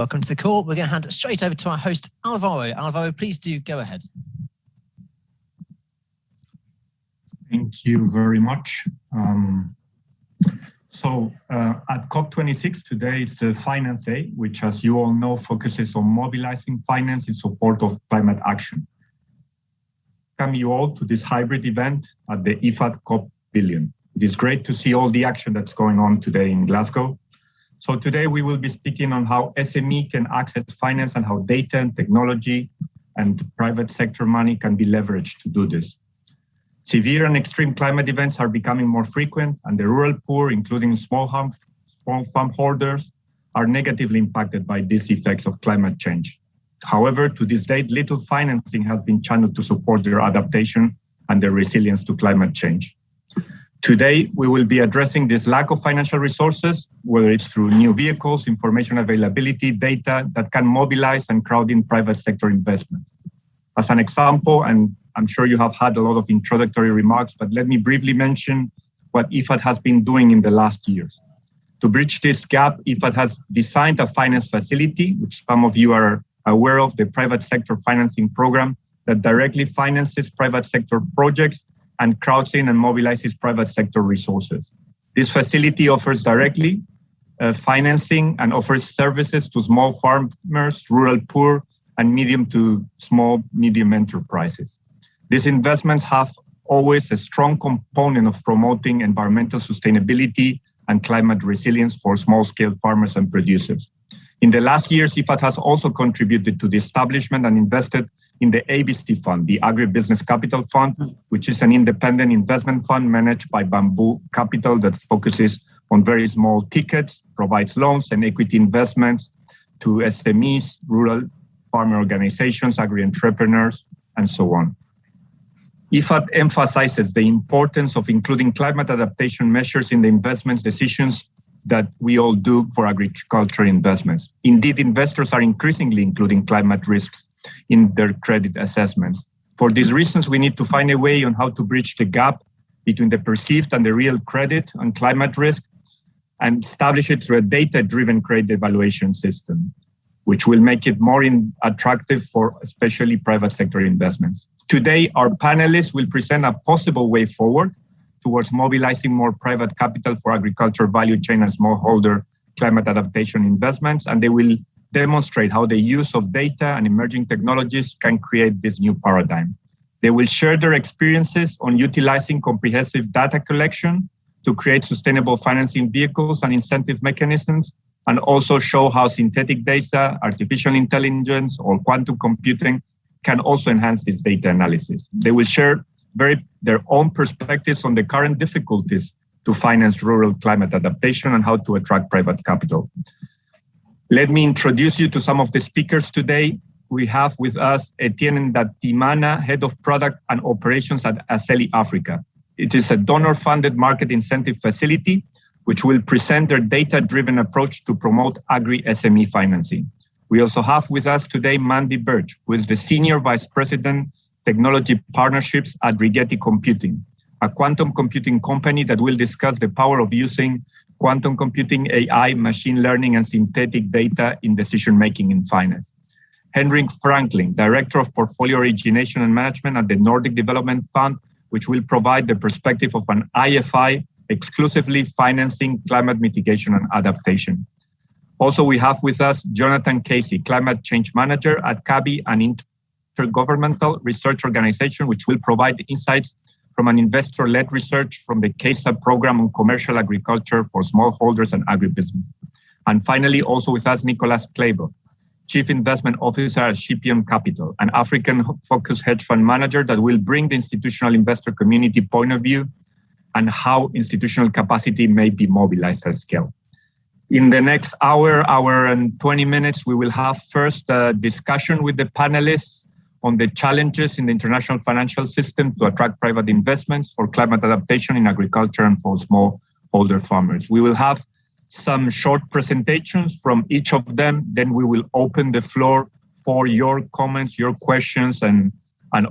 Welcome to the call. We're going to hand it straight over to our host, Alvaro. Alvaro, please do go ahead. Thank you very much. At COP26 today, it's the Finance Day, which, as you all know, focuses on mobilizing finance in support of climate action. Welcome you all to this hybrid event at the IFAD COP Billion. It is great to see all the action that's going on today in Glasgow. So today we will be speaking on how SME can access finance and how data and technology and private sector money can be leveraged to do this. Severe and extreme climate events are becoming more frequent, and the rural poor, including small farm holders, are negatively impacted by these effects of climate change. However, to this date, little financing has been channeled to support their adaptation and their resilience to climate change. Today, we will be addressing this lack of financial resources, whether it's through new vehicles, information availability, data that can mobilize and crowd in private sector investment. As an example, and I'm sure you have had a lot of introductory remarks, but let me briefly mention what IFAD has been doing in the last years. To bridge this gap, IFAD has designed a finance facility, which some of you are aware of, the private sector financing program that directly finances private sector projects and crowds in and mobilizes private sector resources. This facility offers directly financing and offers services to small farmers, rural poor, and medium to medium enterprises. These investments have always a strong component of promoting environmental sustainability and climate resilience for small-scale farmers and producers. In the last years, IFAD has also contributed to the establishment and invested in the ABST Fund, the Agribusiness Capital Fund, which is an independent investment fund managed by Bamboo Capital that focuses on very small tickets, provides loans and equity investments to SMEs, rural farmer organizations, agri-entrepreneurs, and so on. IFAD emphasizes the importance of including climate adaptation measures in the investment decisions that we all do for agriculture investments. Indeed, investors are increasingly including climate risks in their credit assessments. For these reasons, we need to find a way on how to bridge the gap between the perceived and the real credit on climate risk and establish it through a data-driven credit evaluation system, which will make it more attractive for especially private sector investments. Today, our panelists will present a possible way forward towards mobilizing more private capital for agriculture value chain and smallholder climate adaptation investments, and they will demonstrate how the use of data and emerging technologies can create this new paradigm. They will share their experiences on utilizing comprehensive data collection to create sustainable financing vehicles and incentive mechanisms, and also show how synthetic data, artificial intelligence, or quantum computing can also enhance this data analysis. They will share their own perspectives on the current difficulties to finance rural climate adaptation and how to attract private capital. Let me introduce you to some of the speakers today. We have with us Etienne Ndatimana, Head of Product and Operations at Aceli Africa. It is a donor-funded market incentive facility which will present their data-driven approach to promote agri-SME financing. We also have with us today Mandy Birch, who is the Senior Vice President, Technology Partnerships at Rigetti Computing, a quantum computing company that will discuss the power of using quantum computing, AI, machine learning, and synthetic data in decision-making in finance. Henrik Franklin, Director of Portfolio Origination and Management at the Nordic Development Fund, which will provide the perspective of an IFI exclusively financing climate mitigation and adaptation. Also, we have with us Jonathan Casey, Climate Change Manager at CABI, an intergovernmental research organization which will provide insights from an investor-led research from the CASA program on commercial agriculture for smallholders and agribusiness. And finally, also with us, Nicolas Kleiber, Chief Investment Officer at Shipion Capital, an African-focused hedge fund manager that will bring the institutional investor community point of view and how institutional capacity may be mobilized at scale. In the next hour and 20 minutes, we will have first a discussion with the panelists on the challenges in the international financial system to attract private investments for climate adaptation in agriculture and for smallholder farmers. We will have some short presentations from each of them. Then we will open the floor for your comments, your questions, and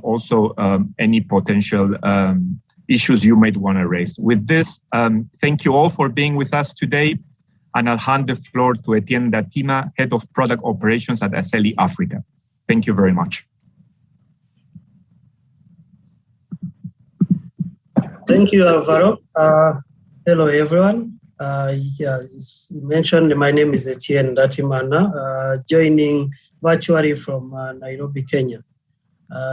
also any potential issues you might want to raise. With this, thank you all for being with us today. And I'll hand the floor to Etienne Datima, Head of Product Operations at Aceli Africa. Thank you very much. Thank you, Alvaro. Hello, everyone. Yeah, as you mentioned, my name is Etienne Datimana, joining virtually from Nairobi, Kenya,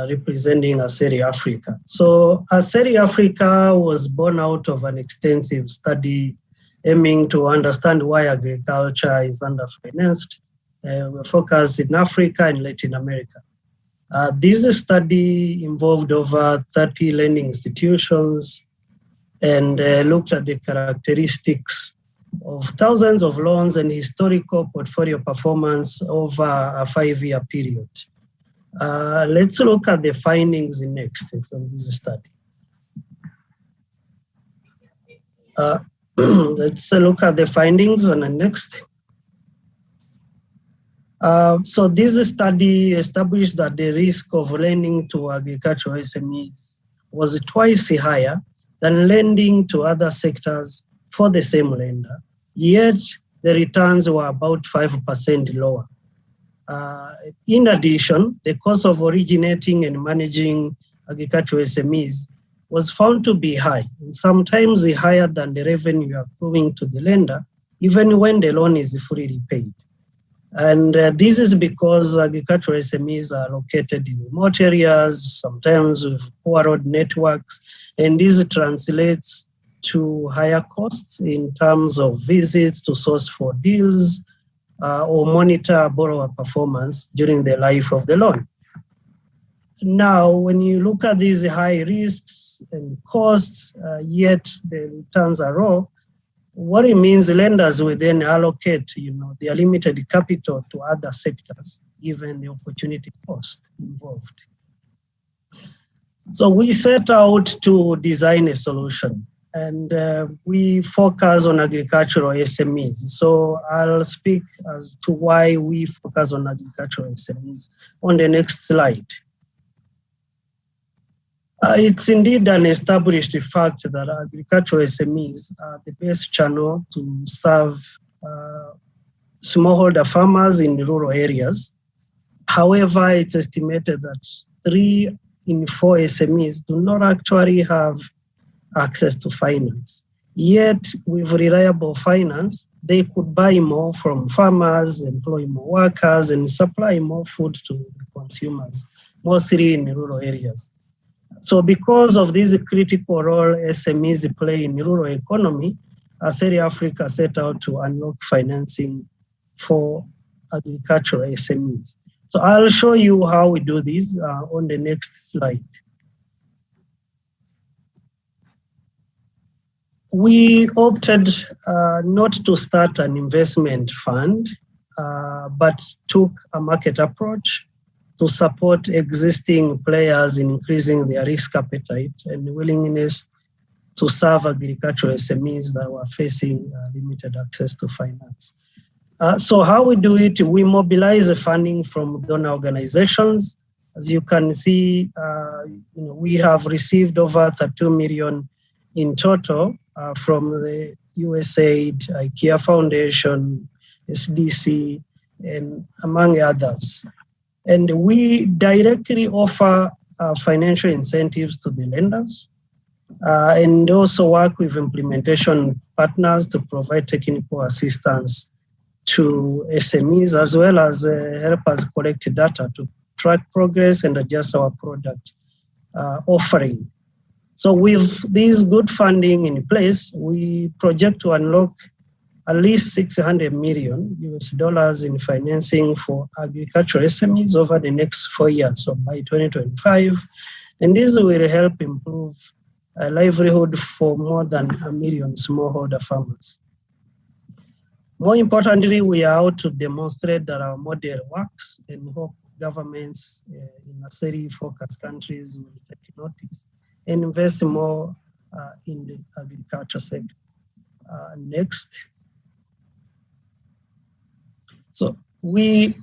representing Aceli Africa. So Aceli Africa was born out of an extensive study aiming to understand why agriculture is underfinanced. We're focused in Africa and Latin America. This study involved over 30 lending institutions and looked at the characteristics of thousands of loans and historical portfolio performance over a 5-year period. Let's look at the findings next from this study. Let's look at the findings on the next. So this study established that the risk of lending to agricultural SMEs was twice higher than lending to other sectors for the same lender, yet the returns were about 5% lower. In addition, the cost of originating and managing agricultural SMEs was found to be high, and sometimes higher than the revenue accruing to the lender, even when the loan is fully repaid. And this is because agricultural SMEs are located in remote areas, sometimes with poor road networks, and this translates to higher costs in terms of visits to source for deals or monitor borrower performance during the life of the loan. Now, when you look at these high risks and costs, yet the returns are low, what it means, lenders will then allocate, their limited capital to other sectors, given the opportunity cost involved. So we set out to design a solution, and we focus on agricultural SMEs. So I'll speak as to why we focus on agricultural SMEs on the next slide. It's indeed an established fact that agricultural SMEs are the best channel to serve smallholder farmers in rural areas. However, it's estimated that 3 in 4 SMEs do not actually have access to finance. Yet, with reliable finance, they could buy more from farmers, employ more workers, and supply more food to the consumers, mostly in rural areas. So because of this critical role SMEs play in rural economy, Aceli Africa set out to unlock financing for agricultural SMEs. So I'll show you how we do this on the next slide. We opted not to start an investment fund, but took a market approach to support existing players in increasing their risk appetite and willingness to serve agricultural SMEs that were facing limited access to finance. So how we do it, we mobilize the funding from donor organizations. As you can see, we have received over 32 million in total from the USAID, IKEA Foundation, SDC, and among others. And we directly offer financial incentives to the lenders and also work with implementation partners to provide technical assistance to SMEs, as well as help us collect data to track progress and adjust our product offering. So with this good funding in place, we project to unlock at least $600 million in financing for agricultural SMEs over the next 4 years, so by 2025. And this will help improve livelihood for more than 1 million smallholder farmers. More importantly, we are out to demonstrate that our model works and hope governments in Aceli focus countries will take notice and invest more in the agriculture sector. Next. So we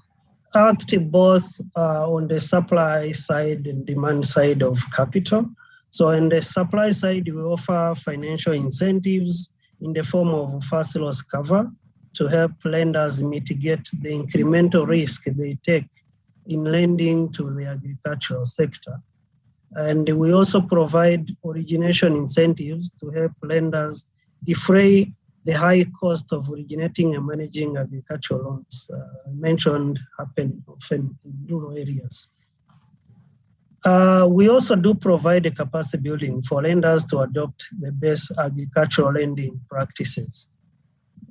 act both on the supply side and demand side of capital. So on the supply side, we offer financial incentives in the form of first loss cover to help lenders mitigate the incremental risk they take in lending to the agricultural sector. And we also provide origination incentives to help lenders defray the high cost of originating and managing agricultural loans. I mentioned happen often in rural areas. We also do provide a capacity building for lenders to adopt the best agricultural lending practices.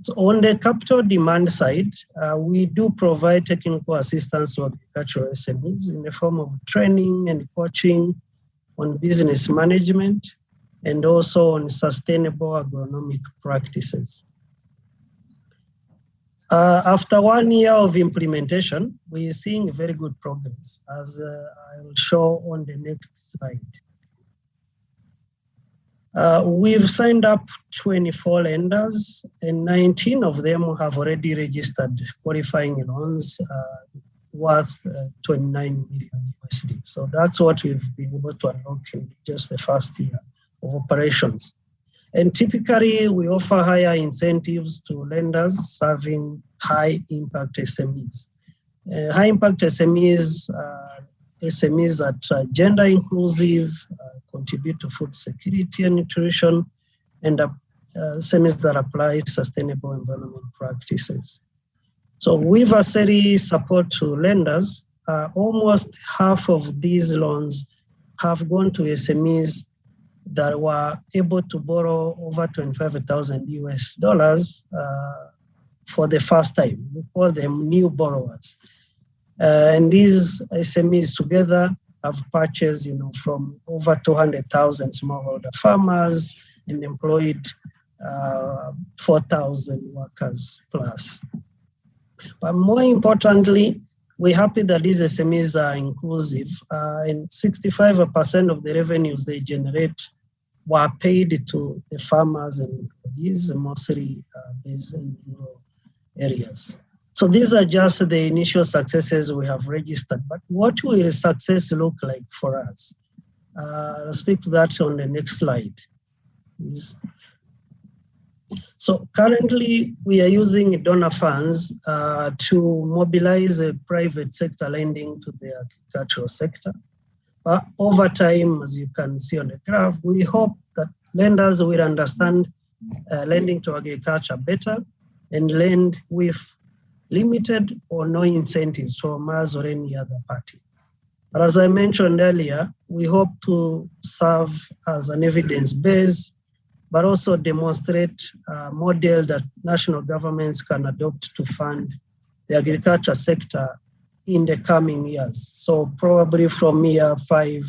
So on the capital demand side, we do provide technical assistance to agricultural SMEs in the form of training and coaching on business management and also on sustainable agronomic practices. After 1 year of implementation, we are seeing very good progress, as I will show on the next slide. We've signed up 24 lenders, and 19 of them have already registered qualifying loans worth 29 million USD. So that's what we've been able to unlock in just the first year of operations. And typically, we offer higher incentives to lenders serving high-impact SMEs. High-impact SMEs SMEs that are gender inclusive, contribute to food security and nutrition, and SMEs that apply sustainable environment practices. So with Aseri support to lenders, almost half of these loans have gone to SMEs that were able to borrow over $25,000 US for the first time. We call them new borrowers. And these SMEs together have purchased, from over 200,000 smallholder farmers and employed 4,000 workers plus. But more importantly, we're happy that these SMEs are inclusive, and 65% of the revenues they generate were paid to the farmers and employees, mostly based in rural areas. So these are just the initial successes we have registered, but what will success look like for us? I'll speak to that on the next slide, please. So currently, we are using donor funds to mobilize a private sector lending to the agricultural sector. But over time, as you can see on the graph, we hope that lenders will understand lending to agriculture better and lend with limited or no incentives from us or any other party. But as I mentioned earlier, we hope to serve as an evidence base, but also demonstrate a model that national governments can adopt to fund the agriculture sector in the coming years. So probably from year 5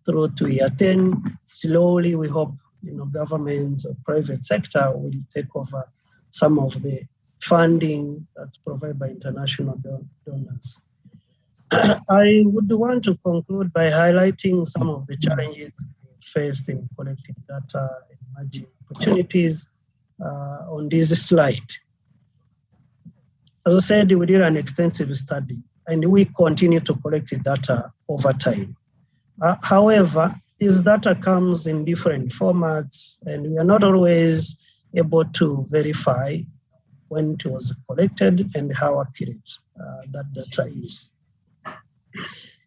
through to year 10, slowly we hope governments or private sector will take over some of the funding that's provided by international donors. I would want to conclude by highlighting some of the challenges faced in collecting data and emerging opportunities on this slide. As I said, we did an extensive study and we continue to collect data over time. However, this data comes in different formats and we are not always able to verify when it was collected and how accurate that data is.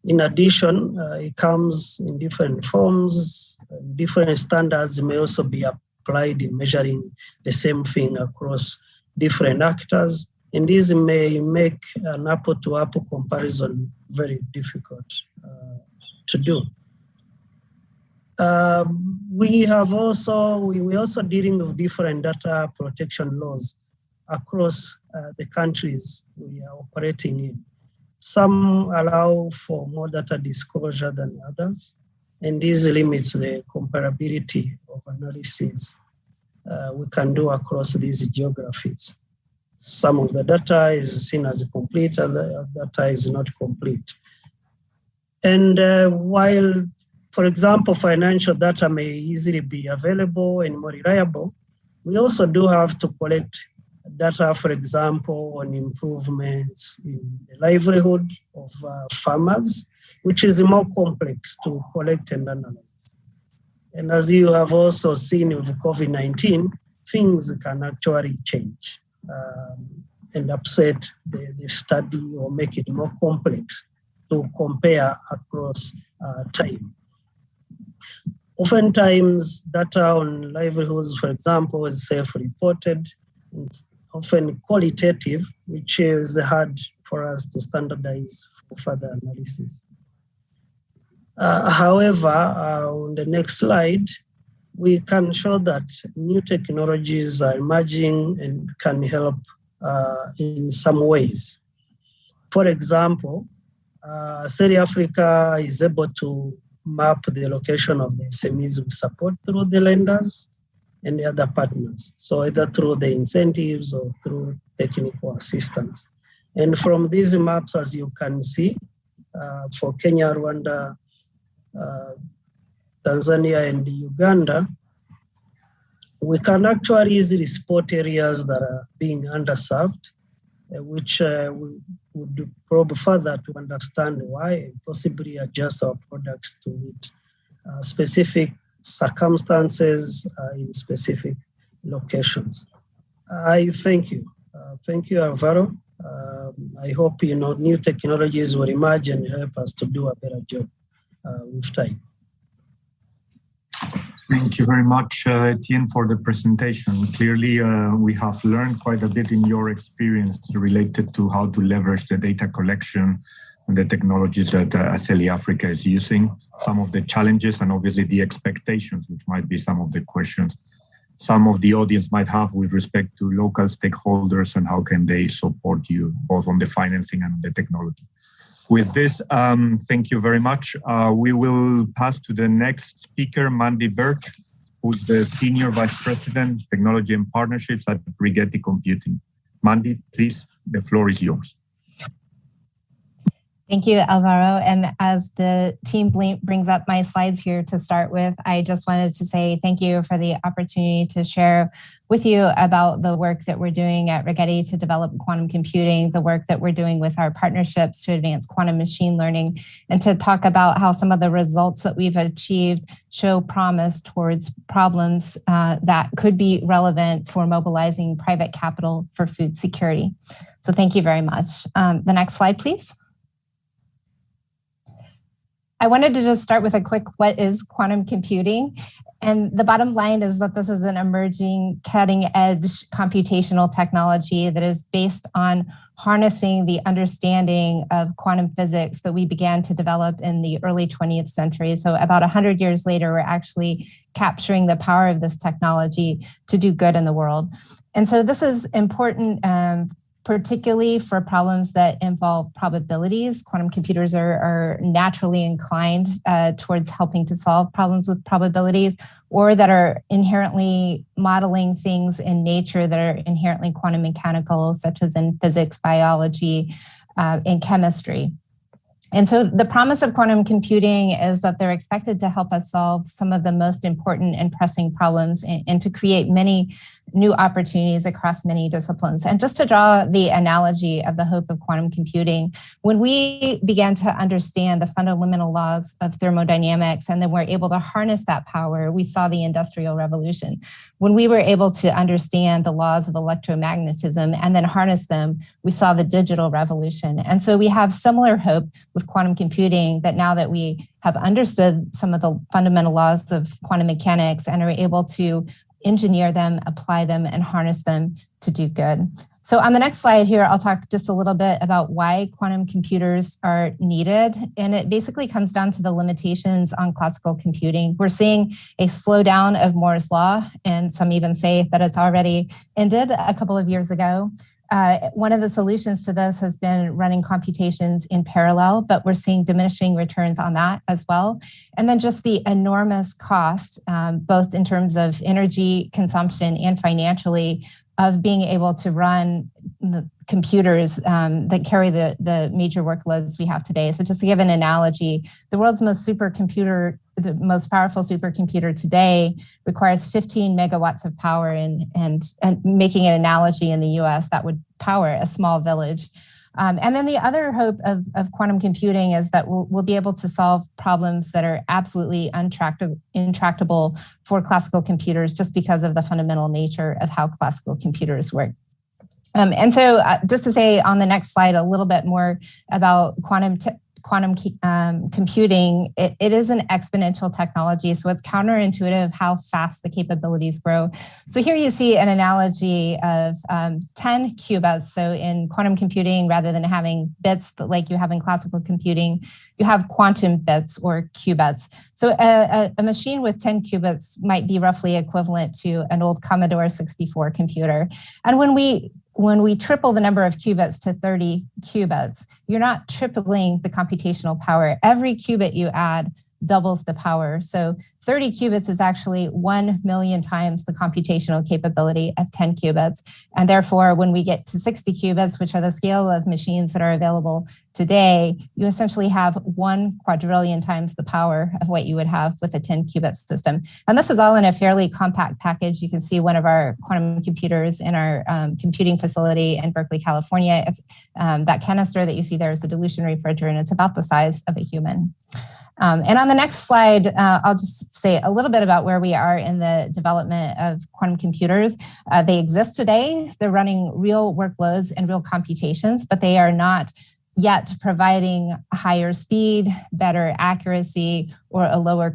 In addition, it comes in different forms. Different standards may also be applied in measuring the same thing across different actors, and this may make an apple-to-apple comparison very difficult to do. We're also dealing with different data protection laws across the countries we are operating in. Some allow for more data disclosure than others, and this limits the comparability of analysis we can do across these geographies. Some of the data is seen as complete, other data is not complete. And while, for example, financial data may easily be available and more reliable, we also do have to collect data, for example, on improvements in the livelihood of farmers, which is more complex to collect and analyze. And as you have also seen with COVID-19, things can actually change. and upset the study or make it more complex to compare across time. Oftentimes, data on livelihoods, for example, is self-reported. It's often qualitative, which is hard for us to standardize for further analysis. However, on the next slide, we can show that new technologies are emerging and can help in some ways. For example, SERI Africa is able to map the location of the SMEs we support through the lenders and the other partners. So either through the incentives or through technical assistance. And from these maps, as you can see, for Kenya, Rwanda, Tanzania, and Uganda, we can actually easily spot areas that are being underserved, which we would probe further to understand why and possibly adjust our products to meet specific circumstances in specific locations. I thank you. Thank you, Alvaro. I hope new technologies will emerge and help us to do a better job with time. Thank you very much, Etienne, for the presentation. Clearly, we have learned quite a bit in your experience related to how to leverage the data collection and the technologies that SERI Africa is using, some of the challenges and obviously the expectations, which might be some of the questions some of the audience might have with respect to local stakeholders and how can they support you both on the financing and the technology. With this, thank you very much. We will pass to the next speaker, Mandy Burke, who's the Senior Vice President, Technology and Partnerships at Rigetti Computing. Mandy, please, the floor is yours. Thank you, Alvaro. And as the team brings up my slides here to start with, I just wanted to say thank you for the opportunity to share with you about the work that we're doing at Rigetti to develop quantum computing, the work that we're doing with our partnerships to advance quantum machine learning, and to talk about how some of the results that we've achieved show promise towards problems that could be relevant for mobilizing private capital for food security. So thank you very much. The next slide, please. I wanted to just start with a quick, what is quantum computing? And the bottom line is that this is an emerging cutting edge computational technology that is based on harnessing the understanding of quantum physics that we began to develop in the early 20th century. So about 100 years later, we're actually capturing the power of this technology to do good in the world. And so this is important particularly for problems that involve probabilities. Quantum computers are naturally inclined towards helping to solve problems with probabilities, or that are inherently modeling things in nature that are inherently quantum mechanical, such as in physics, biology, and chemistry. And so the promise of quantum computing is that they're expected to help us solve some of the most important and pressing problems and to create many new opportunities across many disciplines. And just to draw the analogy of the hope of quantum computing, when we began to understand the fundamental laws of thermodynamics and then we're able to harness that power, we saw the Industrial Revolution. When we were able to understand the laws of electromagnetism and then harness them, we saw the Digital Revolution. And so we have similar hope with quantum computing, that now that we have understood some of the fundamental laws of quantum mechanics and are able to engineer them, apply them, and harness them to do good. So on the next slide here, I'll talk just a little bit about why quantum computers are needed. And it basically comes down to the limitations on classical computing. We're seeing a slowdown of Moore's law, and some even say that it's already ended a couple of years ago. One of the solutions to this has been running computations in parallel, but we're seeing diminishing returns on that as well. And then just the enormous cost, both in terms of energy consumption and financially, of being able to run the computers that carry the major workloads we have today. So just to give an analogy, the world's most supercomputer, the most powerful supercomputer today requires 15 megawatts of power, and making an analogy in the US, that would power a small village. And then the other hope of quantum computing is that we'll be able to solve problems that are absolutely intractable for classical computers just because of the fundamental nature of how classical computers work. And so just to say on the next slide a little bit more about quantum computing, it is an exponential technology, so it's counterintuitive how fast the capabilities grow. So here you see an analogy of 10 qubits. So in quantum computing, rather than having bits like you have in classical computing, you have quantum bits or qubits. So a machine with 10 qubits might be roughly equivalent to an old Commodore 64 computer. And when we triple the number of qubits to 30 qubits, you're not tripling the computational power. Every qubit you add doubles the power. So 30 qubits is actually 1 million times the computational capability of 10 qubits. And therefore, when we get to 60 qubits, which are the scale of machines that are available today, you essentially have 1 quadrillion times the power of what you would have with a 10 qubit system. And this is all in a fairly compact package. You can see one of our quantum computers in our computing facility in Berkeley, California. It's that canister that you see there is a dilution refrigerant. It's about the size of a human. And on the next slide, I'll just say a little bit about where we are in the development of quantum computers. They exist today. They're running real workloads and real computations, but they are not yet providing higher speed, better accuracy, or a lower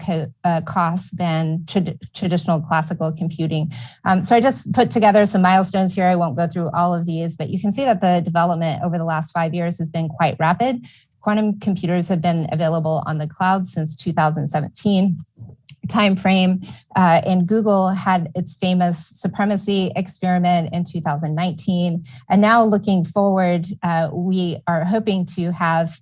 cost than traditional classical computing. So I just put together some milestones here. I won't go through all of these, but you can see that the development over the last 5 years has been quite rapid. Quantum computers have been available on the cloud since 2017 timeframe, and Google had its famous supremacy experiment in 2019. And now looking forward, we are hoping to have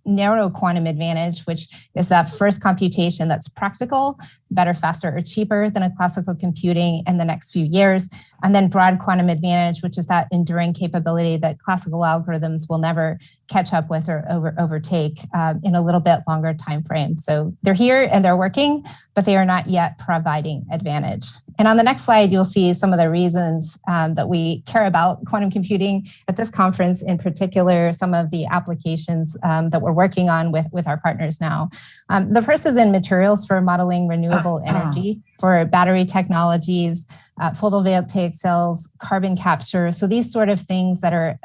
narrow quantum advantage, which is that first computation that's practical, better, faster, or cheaper than a classical computing in the next few years. And then broad quantum advantage, which is that enduring capability that classical algorithms will never catch up with or overtake in a little bit longer time frame. So they're here and they're working, but they are not yet providing advantage. And on the next slide, you'll see some of the reasons that we care about quantum computing at this conference, in particular, some of the applications that we're working on with our partners now. The first is in materials for modeling renewable energy, for battery technologies, photovoltaic cells, carbon capture. So these sort of things that are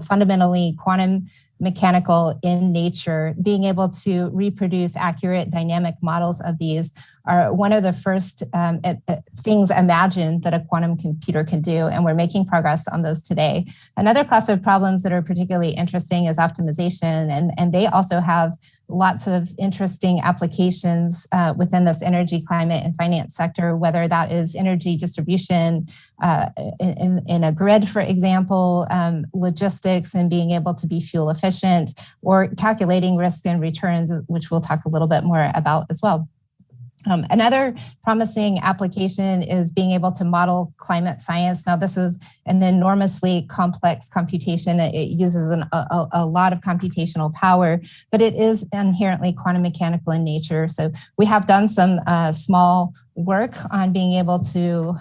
fundamentally quantum mechanical in nature, being able to reproduce accurate dynamic models of these are one of the first things imagined that a quantum computer can do, and we're making progress on those today. Another class of problems that are particularly interesting is optimization, and they also have lots of interesting applications within this energy, climate, and finance sector, whether that is energy distribution in a grid, for example, logistics and being able to be fuel efficient, or calculating risk and returns, which we'll talk a little bit more about as well. Another promising application is being able to model climate science. Now, this is an enormously complex computation. It uses a lot of computational power, but it is inherently quantum mechanical in nature. So we have done some small work on being able to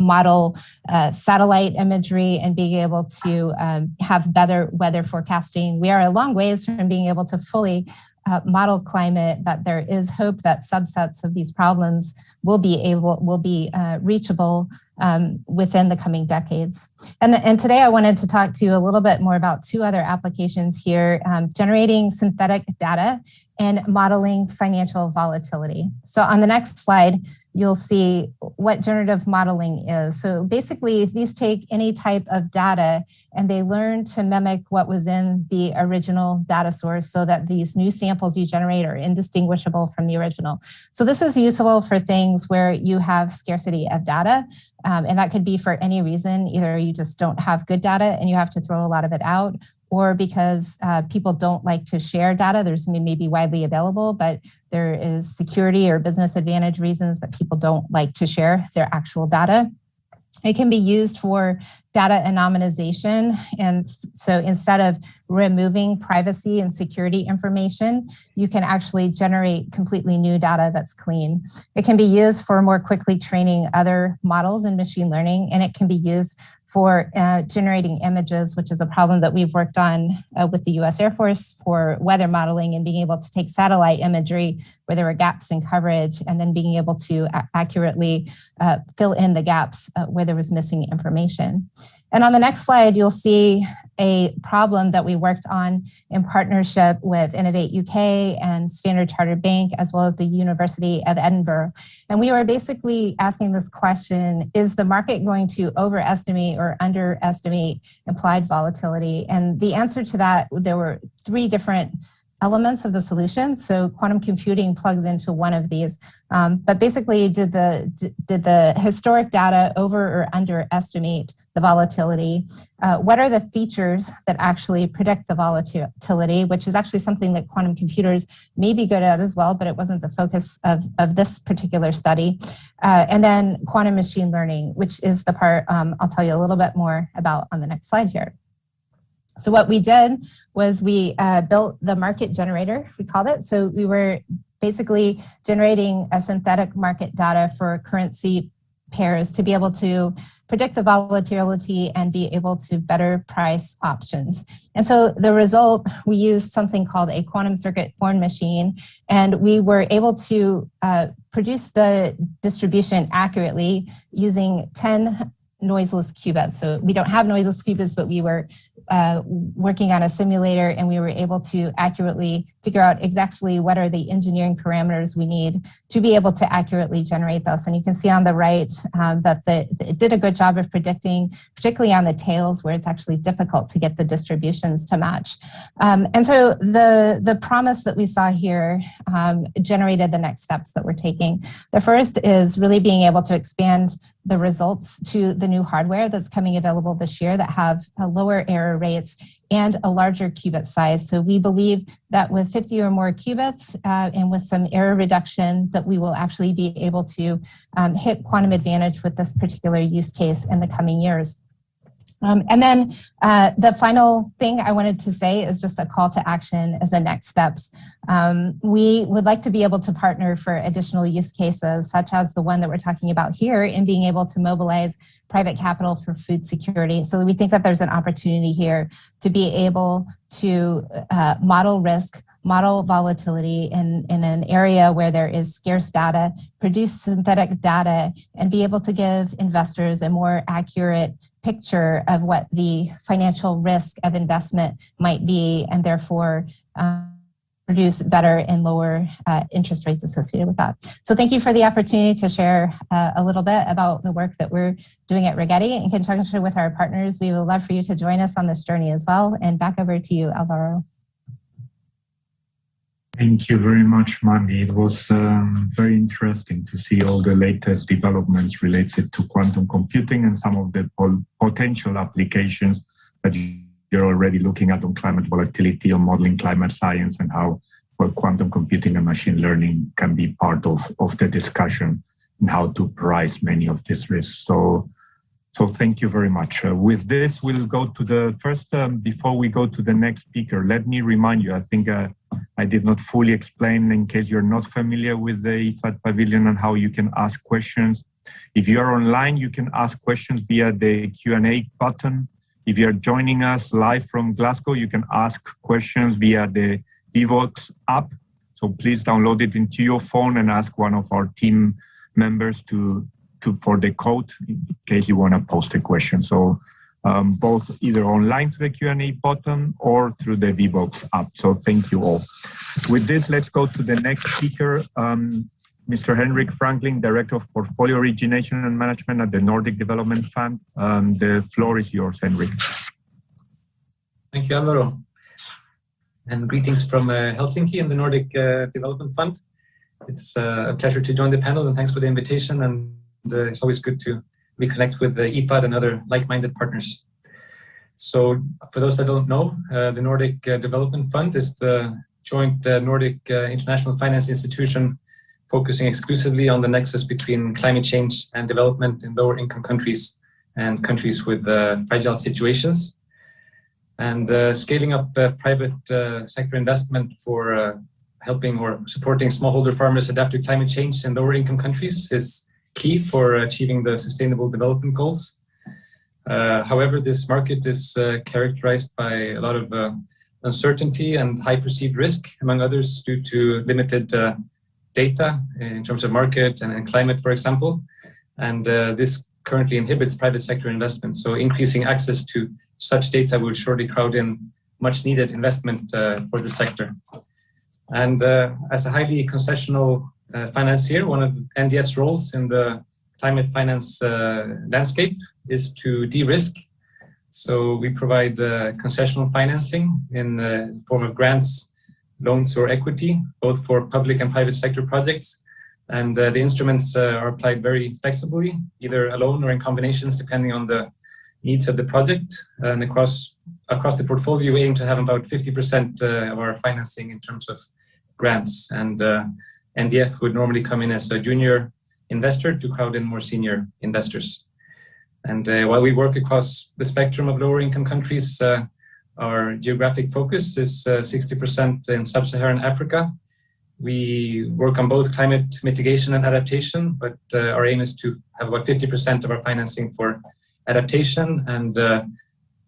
model satellite imagery and being able to have better weather forecasting. We are a long ways from being able to fully model climate, but there is hope that subsets of these problems will be reachable within the coming decades. And today I wanted to talk to you a little bit more about two other applications here, generating synthetic data and modeling financial volatility. So on the next slide, you'll see what generative modeling is. So basically, these take any type of data and they learn to mimic what was in the original data source so that these new samples you generate are indistinguishable from the original. So this is useful for things where you have scarcity of data, and that could be for any reason. Either you just don't have good data and you have to throw a lot of it out, or because people don't like to share data. There's maybe widely available, but there is security or business advantage reasons that people don't like to share their actual data. It can be used for data anonymization. And so instead of removing privacy and security information, you can actually generate completely new data that's clean. It can be used for more quickly training other models in machine learning, and it can be used for generating images, which is a problem that we've worked on with the US Air Force for weather modeling and being able to take satellite imagery where there were gaps in coverage and then being able to accurately fill in the gaps where there was missing information. And on the next slide, you'll see a problem that we worked on in partnership with Innovate UK and Standard Chartered Bank, as well as the University of Edinburgh. And we were basically asking this question, is the market going to overestimate or underestimate implied volatility? And the answer to that, there were three different elements of the solution. So quantum computing plugs into one of these. But basically, did the historic data over or underestimate the volatility? What are the features that actually predict the volatility, which is actually something that quantum computers may be good at as well, but it wasn't the focus of this particular study. And then quantum machine learning, which is the part I'll tell you a little bit more about on the next slide here. So what we did was we built the market generator, we called it. So we were basically generating a synthetic market data for currency pairs to be able to predict the volatility and be able to better price options. And so the result, we used something called a quantum circuit Born machine, and we were able to produce the distribution accurately using 10 noiseless qubits. So we don't have noiseless qubits, but we were working on a simulator, and we were able to accurately figure out exactly what are the engineering parameters we need to be able to accurately generate those. And you can see on the right that it did a good job of predicting, particularly on the tails where it's actually difficult to get the distributions to match. And so the promise that we saw here generated the next steps that we're taking. The first is really being able to expand the results to the new hardware that's coming available this year that have lower error rates and a larger qubit size. So we believe that with 50 or more qubits and with some error reduction, that we will actually be able to hit quantum advantage with this particular use case in the coming years. And then the final thing I wanted to say is just a call to action as the next steps. We would like to be able to partner for additional use cases, such as the one that we're talking about here, in being able to mobilize private capital for food security. So we think that there's an opportunity here to be able to model risk, model volatility in an area where there is scarce data, produce synthetic data, and be able to give investors a more accurate picture of what the financial risk of investment might be, and therefore produce better and lower interest rates associated with that. So thank you for the opportunity to share a little bit about the work that we're doing at Rigetti in conjunction with our partners. We would love for you to join us on this journey as well. And back over to you, Alvaro. Thank you very much, Mandy. It was very interesting to see all the latest developments related to quantum computing and some of the potential applications that you're already looking at on climate volatility, on modeling climate science, and how quantum computing and machine learning can be part of the discussion and how to price many of these risks. So thank you very much. With this, we'll go to the first, before we go to the next speaker, let me remind you, I think I did not fully explain in case you're not familiar with the IFAD Pavilion and how you can ask questions. If you are online, you can ask questions via the Q&A button. If you're joining us live from Glasgow, you can ask questions via the Vivox app. So please download it into your phone and ask one of our team members for the code in case you want to post a question. So both either online through the Q&A button or through the Vivox app. So thank you all. With this, let's go to the next speaker, Mr. Henrik Franklin, Director of Portfolio Origination and Management at the Nordic Development Fund. The floor is yours, Henrik. Thank you, Alvaro. And greetings from Helsinki and the Nordic Development Fund. It's a pleasure to join the panel, and thanks for the invitation. And it's always good to reconnect with the IFAD and other like-minded partners. So for those that don't know, the Nordic Development Fund is the joint Nordic international finance institution focusing exclusively on the nexus between climate change and development in lower income countries and countries with fragile situations. And scaling up private sector investment for helping or supporting smallholder farmers adapt to climate change in lower income countries is key for achieving the Sustainable Development Goals. However, this market is characterized by a lot of uncertainty and high perceived risk, among others, due to limited data in terms of market and climate, for example. And this currently inhibits private sector investment. So increasing access to such data will surely crowd in much needed investment for the sector. And as a highly concessional financier, one of NDF's roles in the climate finance landscape is to de-risk. So we provide concessional financing in the form of grants, loans, or equity, both for public and private sector projects. And the instruments are applied very flexibly, either alone or in combinations, depending on the needs of the project. And across the portfolio, we aim to have about 50% of our financing in terms of grants. And NDF would normally come in as a junior investor to crowd in more senior investors. And while we work across the spectrum of lower income countries, our geographic focus is 60% in sub-Saharan Africa. We work on both climate mitigation and adaptation, but our aim is to have about 50% of our financing for adaptation, and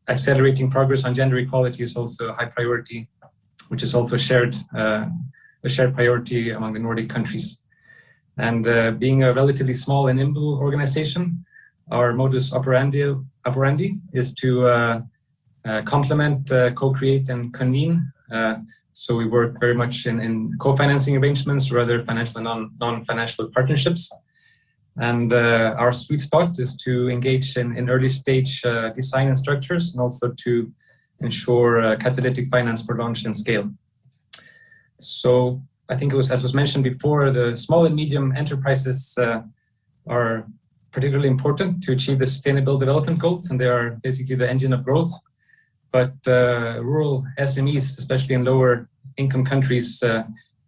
accelerating progress on gender equality is also a high priority, which is also a shared priority among the Nordic countries. And being a relatively small and nimble organization, our modus operandi is to complement, co-create, and convene. So we work very much in co-financing arrangements or other financial and non-financial partnerships. And our sweet spot is to engage in early stage design and structures, and also to ensure catalytic finance for launch and scale. So I think it was, as was mentioned before, the small and medium enterprises are particularly important to achieve the Sustainable Development Goals, and they are basically the engine of growth. But rural SMEs, especially in lower income countries,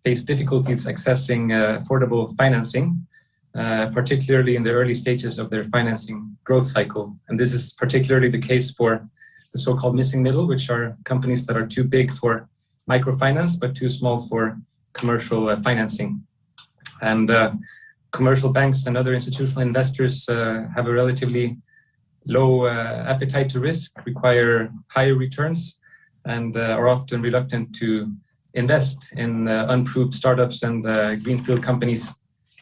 face difficulties accessing affordable financing, particularly in the early stages of their financing growth cycle. And this is particularly the case for the so-called missing middle, which are companies that are too big for microfinance, but too small for commercial financing. And commercial banks and other institutional investors have a relatively low appetite to risk, require higher returns, and are often reluctant to invest in unproved startups and greenfield companies,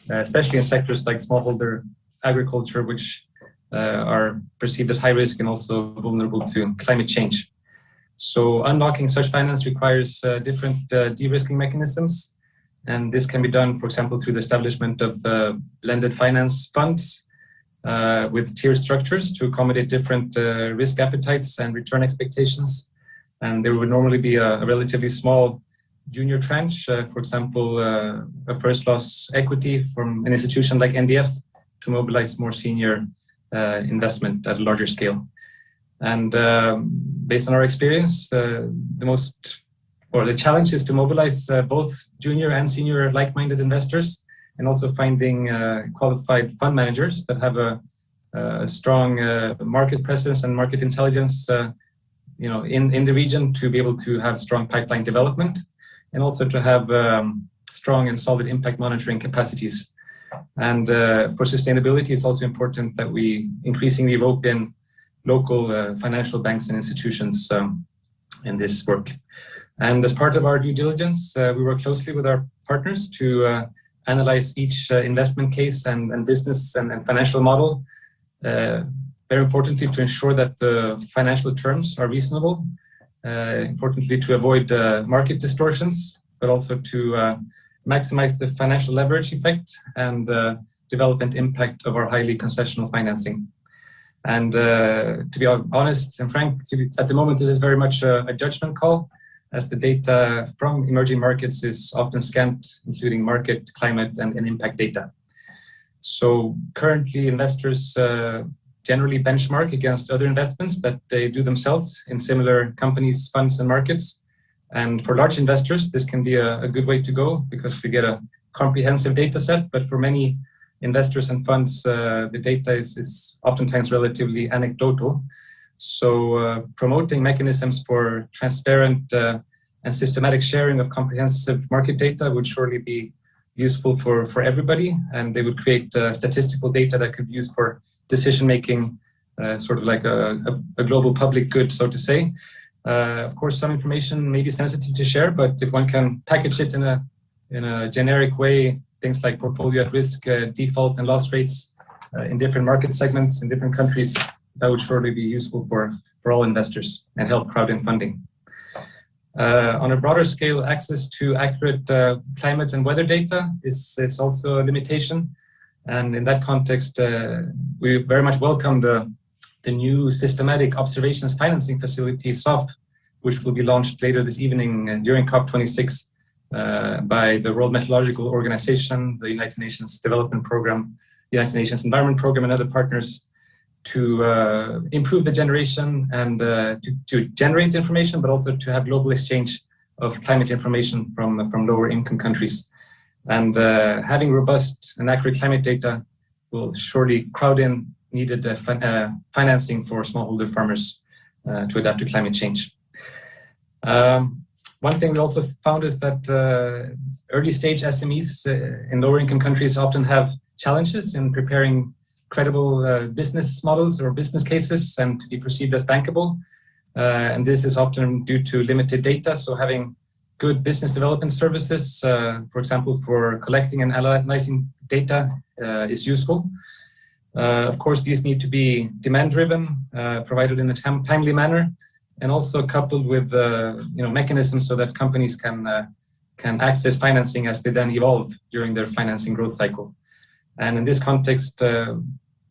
especially in sectors like smallholder agriculture, which are perceived as high risk and also vulnerable to climate change. So unlocking such finance requires different de-risking mechanisms. And this can be done, for example, through the establishment of blended finance funds with tier structures to accommodate different risk appetites and return expectations. And there would normally be a relatively small junior tranche, for example, a first loss equity from an institution like NDF to mobilize more senior investment at a larger scale. And based on our experience, the challenge is to mobilize both junior and senior like-minded investors, and also finding qualified fund managers that have a strong market presence and market intelligence, in the region, to be able to have strong pipeline development, and also to have strong and solid impact monitoring capacities. And for sustainability, it's also important that we increasingly rope in local financial banks and institutions in this work. And as part of our due diligence, we work closely with our partners to analyze each investment case and business and financial model, very importantly to ensure that the financial terms are reasonable, importantly to avoid market distortions, but also to maximize the financial leverage effect and development impact of our highly concessional financing. And to be honest and frank, at the moment, this is very much a judgment call, as the data from emerging markets is often scant, including market, climate, and impact data. So currently, investors generally benchmark against other investments that they do themselves in similar companies, funds, and markets. And for large investors, this can be a good way to go because we get a comprehensive data set. But for many investors and funds, the data is oftentimes relatively anecdotal. So promoting mechanisms for transparent and systematic sharing of comprehensive market data would surely be useful for everybody, and they would create statistical data that could be used for decision-making sort of like a global public good, so to say. Of course, some information may be sensitive to share, but if one can package it in a generic way, things like portfolio at risk, default and loss rates in different market segments in different countries, that would surely be useful for all investors and help crowd in funding. On a broader scale, access to accurate climate and weather data is also a limitation. And in that context, we very much welcome the new Systematic Observations Financing Facility, SOF, which will be launched later this evening during COP26 by the World Meteorological Organization, the United Nations Development Program, the United Nations Environment Program, and other partners to improve the generation and to generate information, but also to have global exchange of climate information from lower income countries. And having robust and accurate climate data will surely crowd in needed financing for smallholder farmers to adapt to climate change. One thing we also found is that early stage SMEs in lower income countries often have challenges in preparing credible business models or business cases and to be perceived as bankable. And this is often due to limited data. So having good business development services, for example, for collecting and analyzing data is useful. Of course, these need to be demand-driven, provided in a timely manner, and also coupled with mechanisms so that companies can access financing as they then evolve during their financing growth cycle. And in this context,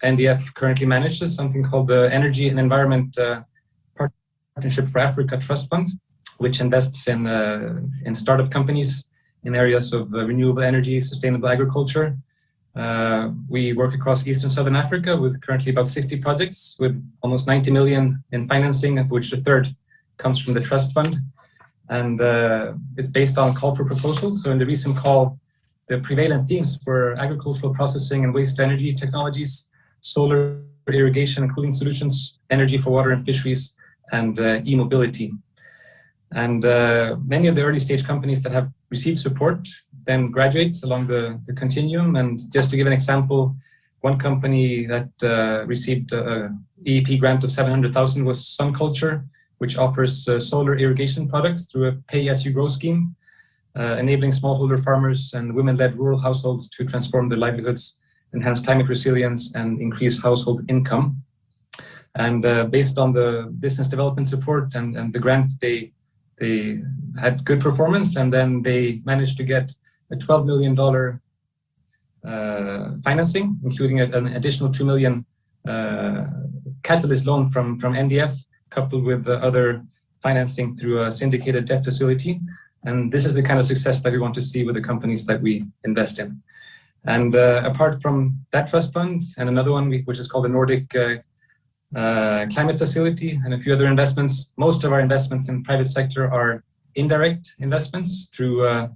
NDF currently manages something called the Energy and Environment Partnership for Africa Trust Fund, which invests in startup companies in areas of renewable energy, sustainable agriculture. We work across Eastern Southern Africa with currently about 60 projects with almost 90 million in financing, of which a third comes from the trust fund. And it's based on call for proposals. So in the recent call, the prevalent themes were agricultural processing and waste energy technologies, solar irrigation and cooling solutions, energy for water and fisheries, and e-mobility. And many of the early stage companies that have received support then graduate along the continuum. And just to give an example, one company that received an EEP grant of 700,000 was Sunculture, which offers solar irrigation products through a pay-as-you-grow scheme, enabling smallholder farmers and women-led rural households to transform their livelihoods, enhance climate resilience, and increase household income. And based on the business development support and the grant, they had good performance, and then they managed to get a $12 million financing, including an additional $2 million catalyst loan from NDF, coupled with other financing through a syndicated debt facility. And this is the kind of success that we want to see with the companies that we invest in. And apart from that trust fund and another one, which is called the Nordic Climate Facility and a few other investments, most of our investments in private sector are indirect investments through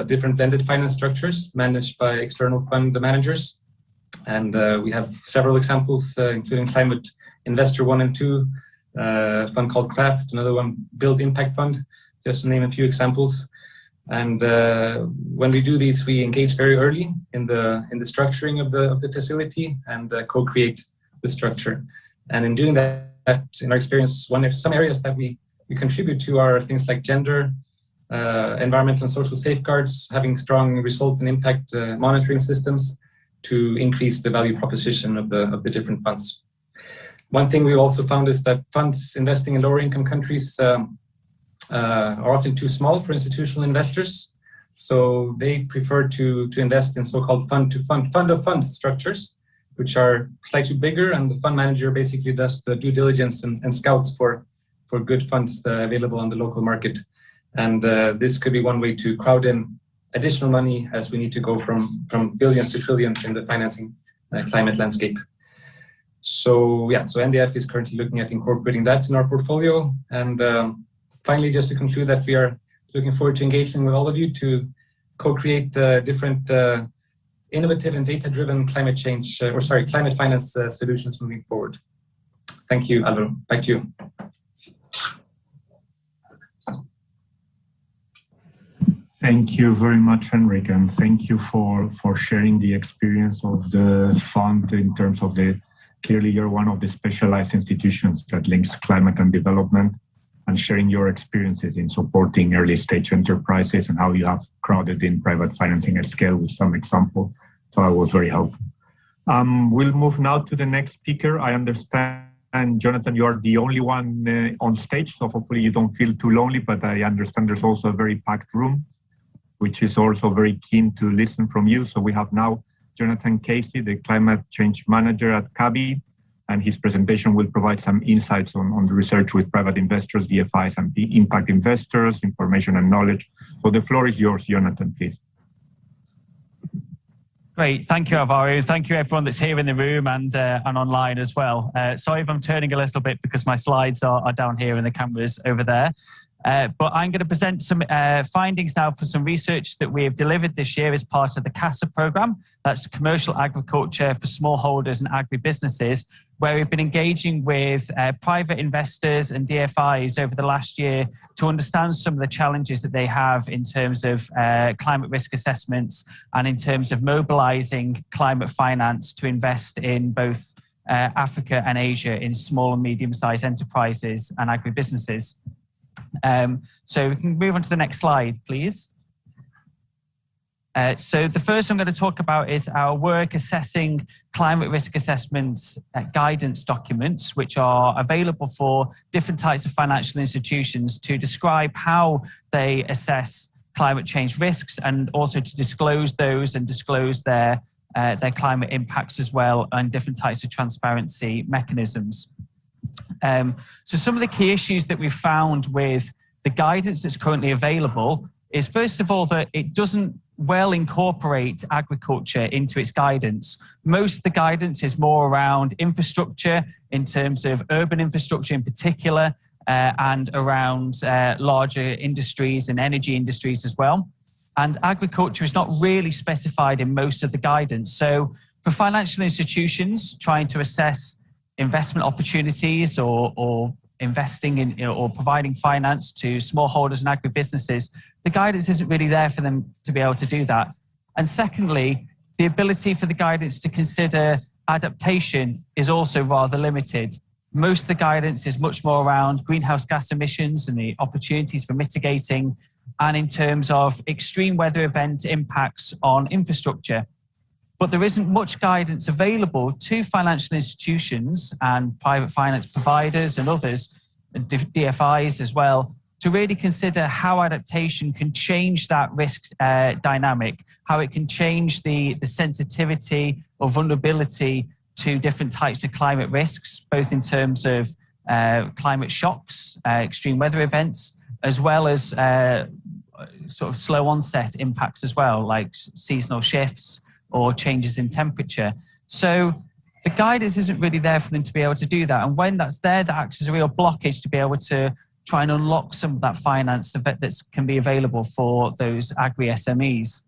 different blended finance structures managed by external fund managers. And we have several examples, including Climate Investor 1 and 2, a fund called Craft, another one, Build Impact Fund, just to name a few examples. And when we do these, we engage very early in the structuring of the facility and co-create the structure. And in doing that, in our experience, some areas that we contribute to are things like gender, environmental and social safeguards, having strong results and impact monitoring systems to increase the value proposition of the different funds. One thing we also found is that funds investing in lower income countries are often too small for institutional investors. So they prefer to invest in so-called fund-of-funds structures, which are slightly bigger, and the fund manager basically does the due diligence and scouts for good funds available on the local market. And this could be one way to crowd in additional money as we need to go from billions to trillions in the financing climate landscape. So NDF is currently looking at incorporating that in our portfolio. And finally, just to conclude that we are looking forward to engaging with all of you to co-create different innovative and data-driven climate finance solutions moving forward. Thank you, Alvaro. Back to you. Thank you very much, Henrik, and thank you for sharing the experience of the fund in terms of the Clearly, you're one of the specialized institutions that links climate and development, and sharing your experiences in supporting early stage enterprises and how you have crowded in private financing at scale with some example. So it was very helpful. We'll move now to the next speaker. I understand, Jonathan, you are the only one on stage, so hopefully you don't feel too lonely, but I understand there's also a very packed room, which is also very keen to listen from you. So we have now Jonathan Casey, the Climate Change Manager at CABI, and his presentation will provide some insights on the research with private investors, DFIs, and the impact investors, information and knowledge. So the floor is yours, Jonathan, please. Great, thank you, Alvaro. Thank you, everyone that's here in the room and online as well. Sorry if I'm turning a little bit because my slides are down here and the camera's over there. But I'm going to present some findings now for some research that we have delivered this year as part of the CASA program. That's Commercial Agriculture for Smallholders and Agribusinesses, where we've been engaging with private investors and DFIs over the last year to understand some of the challenges that they have in terms of climate risk assessments and in terms of mobilizing climate finance to invest in both Africa and Asia in small and medium-sized enterprises and agribusinesses. So we can move on to the next slide, please. So the first I'm going to talk about is our work assessing climate risk assessments guidance documents, which are available for different types of financial institutions to describe how they assess climate change risks and also to disclose those and disclose their climate impacts as well and different types of transparency mechanisms. So some of the key issues that we've found with the guidance that's currently available is, first of all, that it doesn't well incorporate agriculture into its guidance. Most of the guidance is more around infrastructure in terms of urban infrastructure in particular, and around larger industries and energy industries as well. And agriculture is not really specified in most of the guidance. So for financial institutions trying to assess investment opportunities or investing in or providing finance to smallholders and agribusinesses, the guidance isn't really there for them to be able to do that. And secondly, the ability for the guidance to consider adaptation is also rather limited. Most of the guidance is much more around greenhouse gas emissions and the opportunities for mitigating, and in terms of extreme weather event impacts on infrastructure. But there isn't much guidance available to financial institutions and private finance providers and others, and DFIs as well, to really consider how adaptation can change that risk dynamic, how it can change the sensitivity or vulnerability to different types of climate risks, both in terms of climate shocks, extreme weather events, as well as sort of slow onset impacts as well, like seasonal shifts or changes in temperature. So the guidance isn't really there for them to be able to do that. And when that's there, that acts as a real blockage to be able to try and unlock some of that finance that can be available for those agri-SMEs.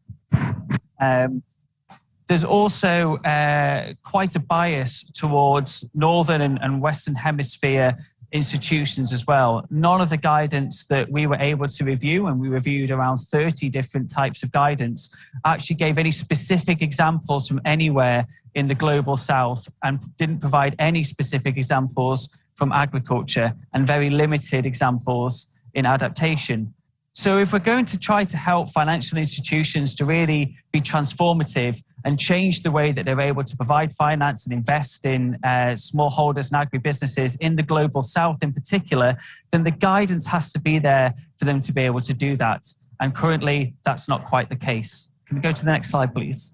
There's also quite a bias towards Northern and Western Hemisphere institutions as well. None of the guidance that we were able to review, and we reviewed around 30 different types of guidance, actually gave any specific examples from anywhere in the global south and didn't provide any specific examples from agriculture and very limited examples in adaptation. So if we're going to try to help financial institutions to really be transformative and change the way that they're able to provide finance and invest in smallholders and agribusinesses in the global south in particular, then the guidance has to be there for them to be able to do that. And currently, that's not quite the case. Can we go to the next slide, please?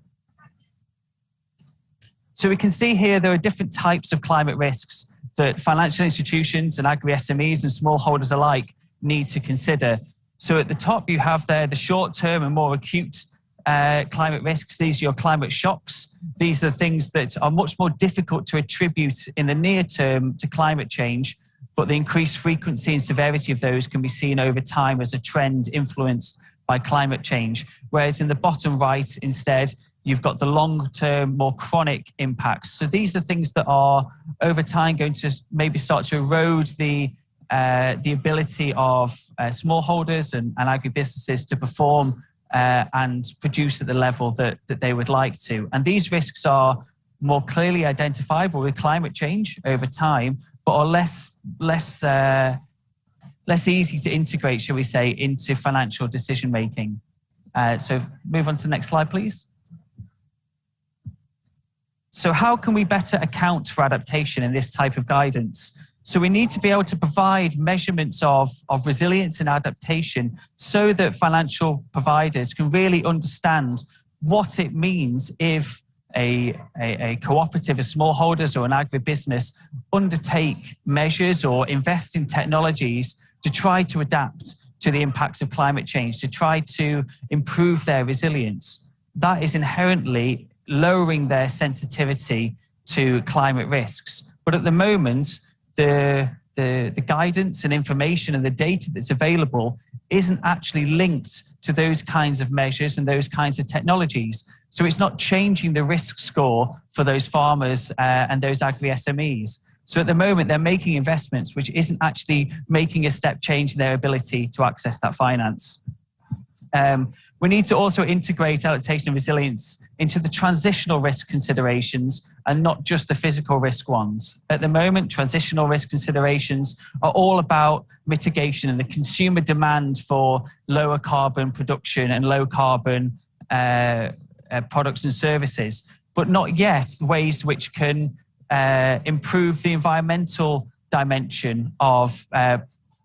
So we can see here there are different types of climate risks that financial institutions and agri-SMEs and smallholders alike need to consider. So at the top, you have there the short-term and more acute climate risks. These are your climate shocks. These are things that are much more difficult to attribute in the near term to climate change, but the increased frequency and severity of those can be seen over time as a trend influenced by climate change. Whereas in the bottom right, instead, you've got the long-term, more chronic impacts. So these are things that are over time going to maybe start to erode the ability of smallholders and agribusinesses to perform and produce at the level that they would like to. And these risks are more clearly identifiable with climate change over time, but are less easy to integrate, shall we say, into financial decision making. So move on to the next slide, please. So how can we better account for adaptation in this type of guidance? So we need to be able to provide measurements of resilience and adaptation so that financial providers can really understand what it means if a cooperative, a smallholders or an agribusiness undertake measures or invest in technologies to try to adapt to the impacts of climate change, to try to improve their resilience. That is inherently lowering their sensitivity to climate risks. But at the moment, the guidance and information and the data that's available isn't actually linked to those kinds of measures and those kinds of technologies. So it's not changing the risk score for those farmers and those agri-SMEs. So at the moment, they're making investments which isn't actually making a step change in their ability to access that finance. We need to also integrate adaptation and resilience into the transitional risk considerations and not just the physical risk ones. At the moment, transitional risk considerations are all about mitigation and the consumer demand for lower carbon production and low carbon products and services, but not yet ways which can improve the environmental dimension of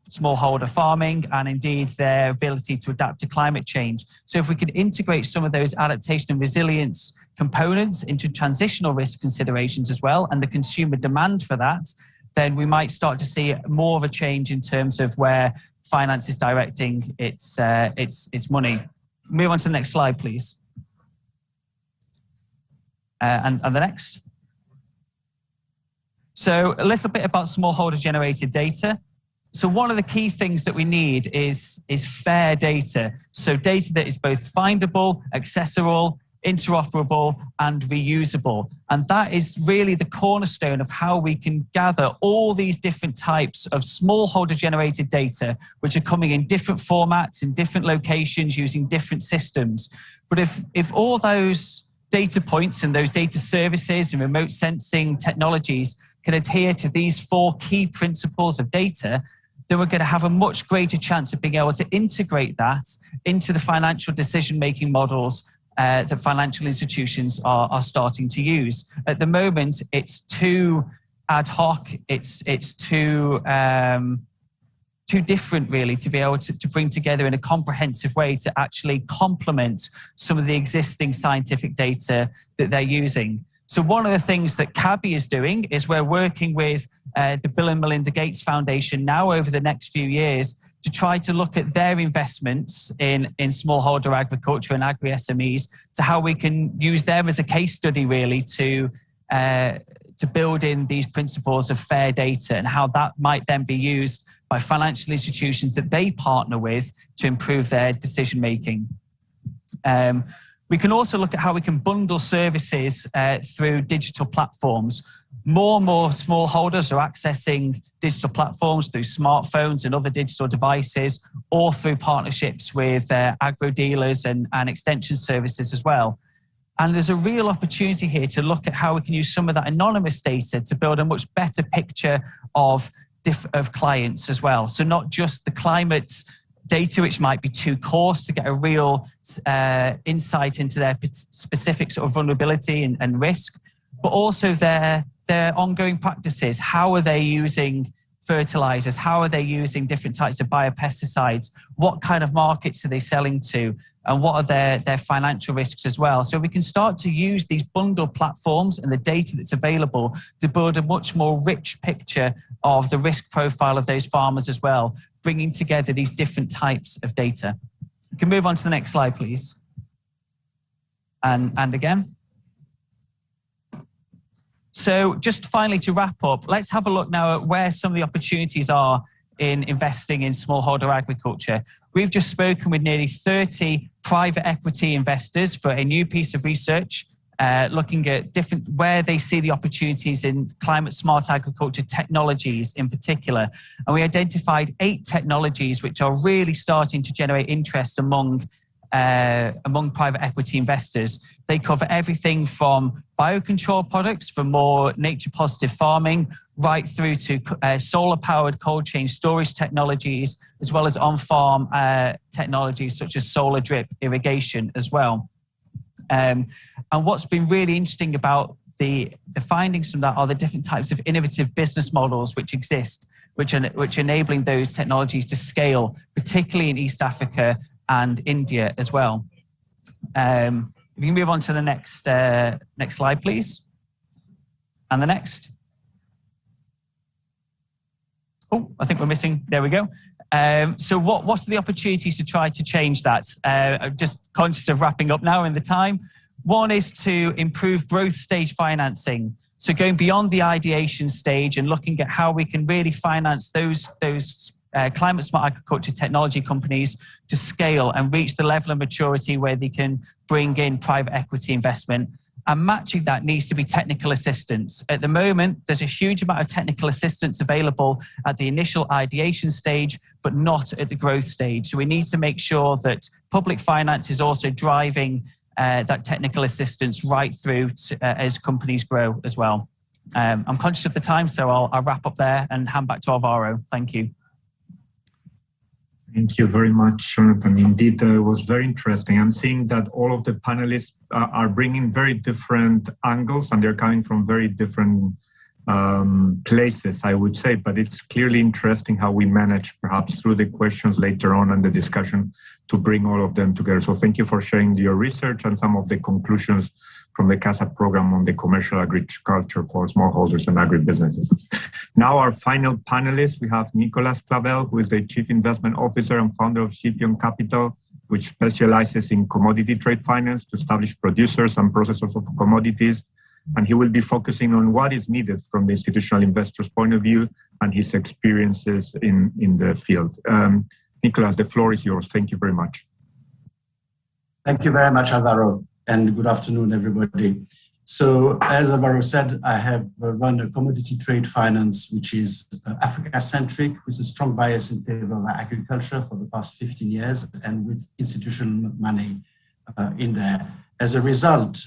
smallholder farming and indeed their ability to adapt to climate change. So if we could integrate some of those adaptation and resilience components into transitional risk considerations as well, and the consumer demand for that, then we might start to see more of a change in terms of where finance is directing its money. Move on to the next slide, please. And the next. So a little bit about smallholder generated data. So one of the key things that we need is fair data. So data that is both findable, accessible, interoperable, and reusable. And that is really the cornerstone of how we can gather all these different types of smallholder generated data, which are coming in different formats, in different locations, using different systems. But if all those data points and those data services and remote sensing technologies can adhere to these 4 key principles of data, then we're going to have a much greater chance of being able to integrate that into the financial decision-making models that financial institutions are starting to use. At the moment, it's too ad hoc, it's too different really to be able to bring together in a comprehensive way to actually complement some of the existing scientific data that they're using. So one of the things that CABI is doing is we're working with the Bill and Melinda Gates Foundation now over the next few years to try to look at their investments in smallholder agriculture and agri-SMEs, to how we can use them as a case study really to build in these principles of fair data and how that might then be used by financial institutions that they partner with to improve their decision making. We can also look at how we can bundle services through digital platforms. More and more smallholders are accessing digital platforms through smartphones and other digital devices, or through partnerships with agro dealers and extension services as well. And there's a real opportunity here to look at how we can use some of that anonymous data to build a much better picture of clients as well. So not just the climate data, which might be too coarse to get a real insight into their specific sort of vulnerability and risk, but also their ongoing practices. How are they using fertilizers? How are they using different types of biopesticides? What kind of markets are they selling to? And what are their financial risks as well? So we can start to use these bundled platforms and the data that's available to build a much more rich picture of the risk profile of those farmers as well, bringing together these different types of data. You can move on to the next slide, please. And again. So just finally to wrap up, let's have a look now at where some of the opportunities are in investing in smallholder agriculture. We've just spoken with nearly 30 private equity investors for a new piece of research, looking at where they see the opportunities in climate smart agriculture technologies in particular. And we identified 8 technologies which are really starting to generate interest among among private equity investors. They cover everything from biocontrol products for more nature-positive farming, right through to solar-powered cold chain storage technologies, as well as on-farm technologies such as solar drip irrigation as well. And what's been really interesting about the findings from that are the different types of innovative business models which exist, which are enabling those technologies to scale, particularly in East Africa and India as well. If you can move on to the next slide, please. And the next. Oh, I think we're missing. There we go. So what are the opportunities to try to change that? I'm just conscious of wrapping up now in the time. One is to improve growth stage financing. So going beyond the ideation stage and looking at how we can really finance those climate smart agriculture technology companies to scale and reach the level of maturity where they can bring in private equity investment. And matching that needs to be technical assistance. At the moment, there's a huge amount of technical assistance available at the initial ideation stage, but not at the growth stage. So we need to make sure that public finance is also driving that technical assistance right through to, as companies grow as well. I'm conscious of the time, so I'll wrap up there and hand back to Alvaro. Thank you. Thank you very much, Jonathan. Indeed, it was very interesting. I'm seeing that all of the panelists are bringing very different angles, and they're coming from very different places, I would say. But it's clearly interesting how we manage, perhaps through the questions later on and the discussion, to bring all of them together. So thank you for sharing your research and some of the conclusions from the CASA program on the commercial agriculture for smallholders and agribusinesses. Now our final panelist, we have Nicolas Clavel, who is the Chief Investment Officer and founder of Scipion Capital, which specializes in commodity trade finance to establish producers and processors of commodities. And he will be focusing on what is needed from the institutional investor's point of view and his experiences in the field. Nicolas, the floor is yours. Thank you very much. Thank you very much, Alvaro, and good afternoon, everybody. So, as Alvaro said, I have run a commodity trade finance, which is Africa-centric, with a strong bias in favor of agriculture for the past 15 years, and with institutional money in there. As a result,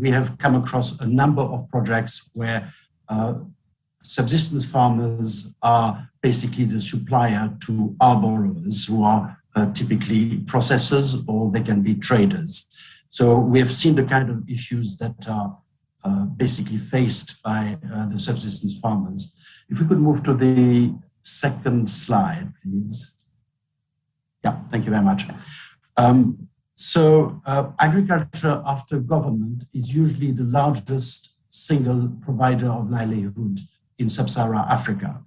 we have come across a number of projects where subsistence farmers are basically the supplier to our borrowers, who are typically processors, or they can be traders. So we have seen the kind of issues that are basically faced by the subsistence farmers. If we could move to the second slide, please. Yeah, thank you very much. So agriculture after government is usually the largest single provider of livelihood in sub-Saharan Africa,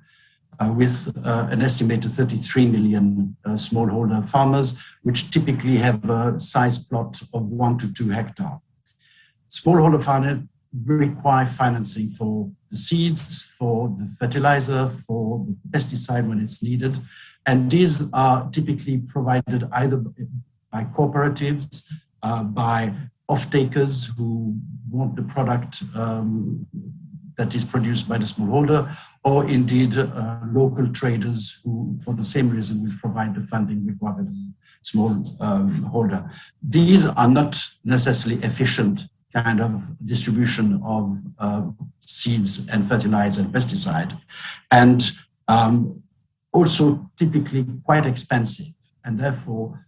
with an estimated 33 million smallholder farmers, which typically have a size plot of 1 to 2 hectares. Smallholder farmers require financing for the seeds, for the fertilizer, for the pesticide when it's needed. And these are typically provided either by cooperatives, by off-takers who want the product that is produced by the smallholder, or indeed local traders who, for the same reason, will provide the funding required by the smallholder. These are not necessarily efficient kind of distribution of seeds and fertilizer and pesticide, and also typically quite expensive, and therefore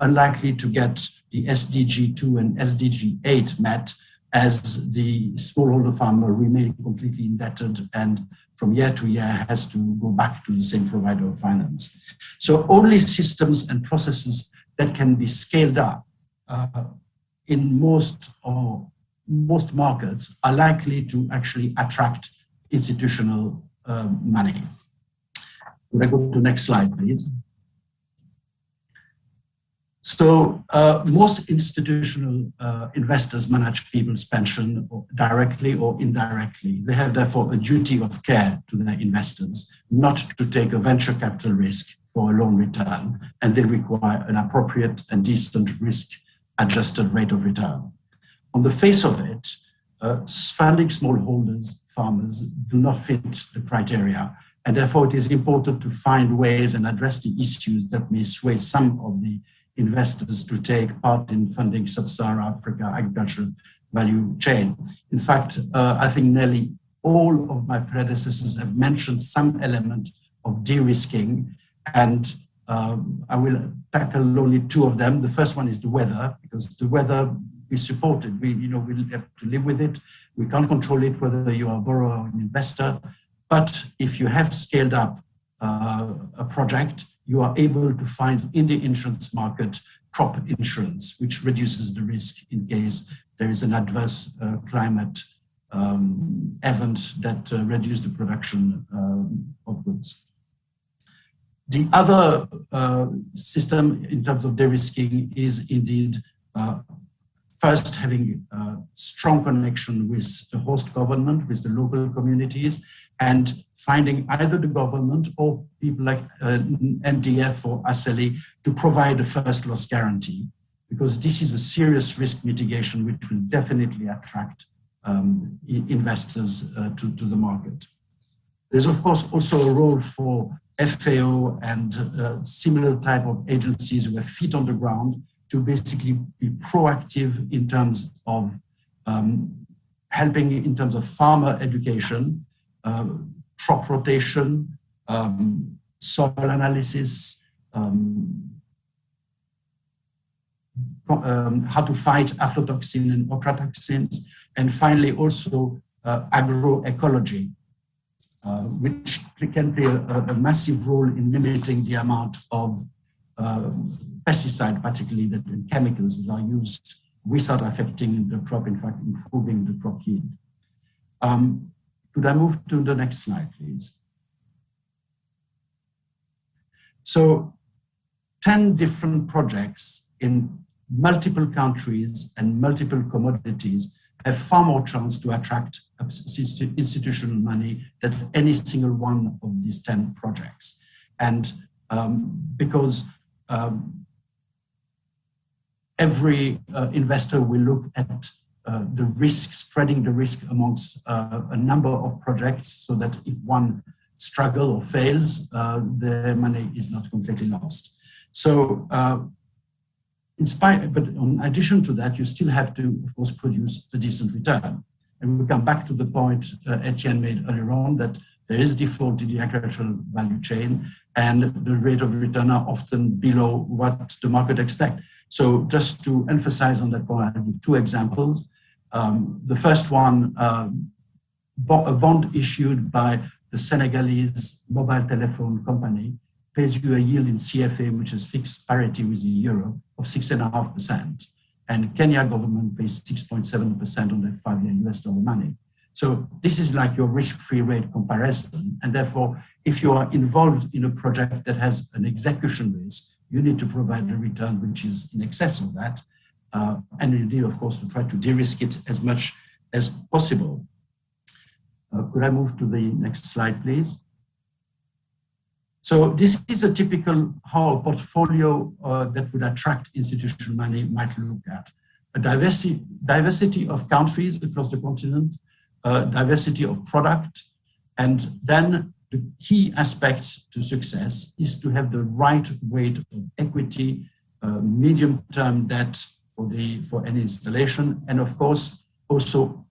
unlikely to get the SDG 2 and SDG 8 met, as the smallholder farmer remains completely indebted and from year to year has to go back to the same provider of finance. So only systems and processes that can be scaled up in most markets are likely to actually attract institutional money. Could I go to the next slide, please? So most institutional investors manage people's pension directly or indirectly. They have therefore a duty of care to their investors, not to take a venture capital risk for a low return, and they require an appropriate and decent risk-adjusted rate of return. On the face of it, funding smallholders farmers do not fit the criteria, and therefore it is important to find ways and address the issues that may sway some of the investors to take part in funding Sub-Saharan Africa agricultural value chain. In fact, I think nearly all of my predecessors have mentioned some element of de-risking, and I will tackle only two of them. The first one is the weather, because the weather we support it. We'll have to live with it. We can't control it, whether you are a borrower or an investor. But if you have scaled up a project, you are able to find in the insurance market crop insurance, which reduces the risk in case there is an adverse climate event that reduces the production of goods. The other system in terms of de-risking is indeed first having a strong connection with the host government, with the local communities, and finding either the government or people like NDF or ASELI to provide a first loss guarantee, because this is a serious risk mitigation which will definitely attract investors to the market. There's of course also a role for FAO and similar type of agencies who have feet on the ground to basically be proactive in terms of helping in terms of farmer education, crop rotation, soil analysis, how to fight aflatoxin and ochratoxins, and finally also agroecology, which can play a massive role in limiting the amount of pesticide, particularly and chemicals that are used without affecting the crop, in fact, improving the crop yield. Could I move to the next slide, please? So 10 different projects in multiple countries and multiple commodities have far more chance to attract institutional money than any single one of these 10 projects. And because every investor will look at the risk, spreading the risk amongst a number of projects, so that if one struggles or fails, their money is not completely lost. So, but in addition to that, you still have to, of course, produce a decent return. And we come back to the point Etienne made earlier on, that there is default in the agricultural value chain, and the rate of return are often below what the market expects. So just to emphasize on that point, I'll give two examples. The first one, a bond issued by the Senegalese mobile telephone company pays you a yield in CFA, which is fixed parity with the euro, of 6.5%. And Kenya government pays 6.7% on their 5-year US dollar money. So this is like your risk-free rate comparison. And therefore, if you are involved in a project that has an execution risk, you need to provide a return which is in excess of that. And you need, of course, to try to de-risk it as much as possible. Could I move to the next slide, please? So this is a typical how a portfolio that would attract institutional money might look at. A diversity of countries across the continent, diversity of product, and then the key aspect to success is to have the right weight of equity, medium-term debt for any installation, and of course also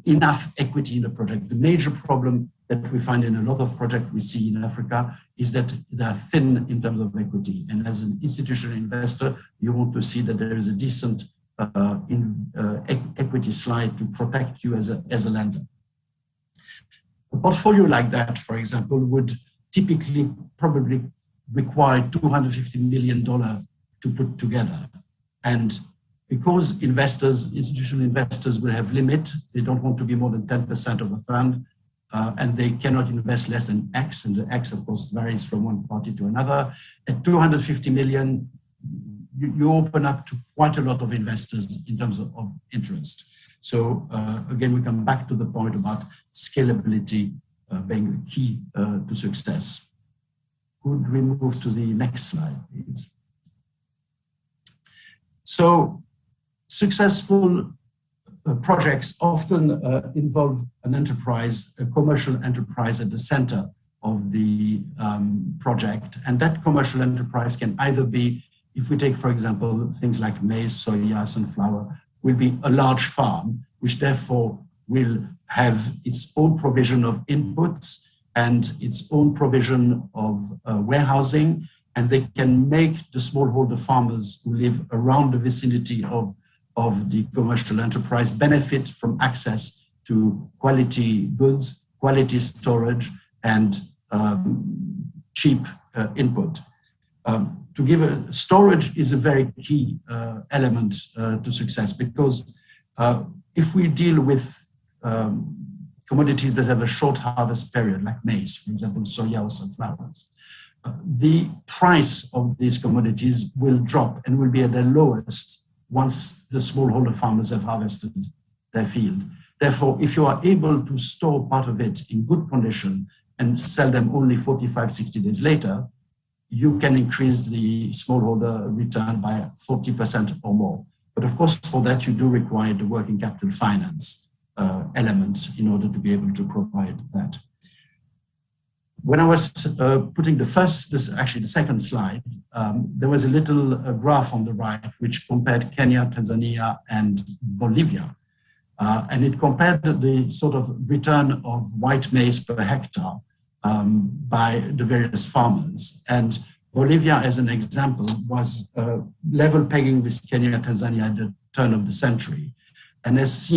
enough equity in the project. The major problem that we find in a lot of projects we see in Africa is that they are thin in terms of equity. And as an institutional investor, you want to see that there is a decent equity slide to protect you as a lender. A portfolio like that, for example, would typically probably require $250 million to put together. And because institutional investors will have limit, they don't want to be more than 10% of a fund, and they cannot invest less than X, and the X, of course, varies from one party to another. At $250 million, you open up to quite a lot of investors in terms of interest. So again, we come back to the point about scalability being key to success. Could we move to the next slide, please? So successful projects often involve an enterprise, a commercial enterprise at the center of the project. And that commercial enterprise can either be if we take, for example, things like maize, soya, sunflower, will be a large farm, which therefore will have its own provision of inputs and its own provision of warehousing, and they can make the smallholder farmers who live around the vicinity of the commercial enterprise benefit from access to quality goods, quality storage, and cheap input. To give storage is a very key element to success, because if we deal with commodities that have a short harvest period, like maize, for example, soya or sunflowers, the price of these commodities will drop and will be at their lowest once the smallholder farmers have harvested their field. Therefore, if you are able to store part of it in good condition and sell them only 45, 60 days later, you can increase the smallholder return by 40% or more. But of course, for that, you do require the working capital finance element in order to be able to provide that. When I was putting the second slide, there was a little graph on the right which compared Kenya, Tanzania, and Bolivia. And it compared the sort of return of white maize per hectare by the various farmers. And Bolivia, as an example, was level pegging with Kenya and Tanzania at the turn of the century, and has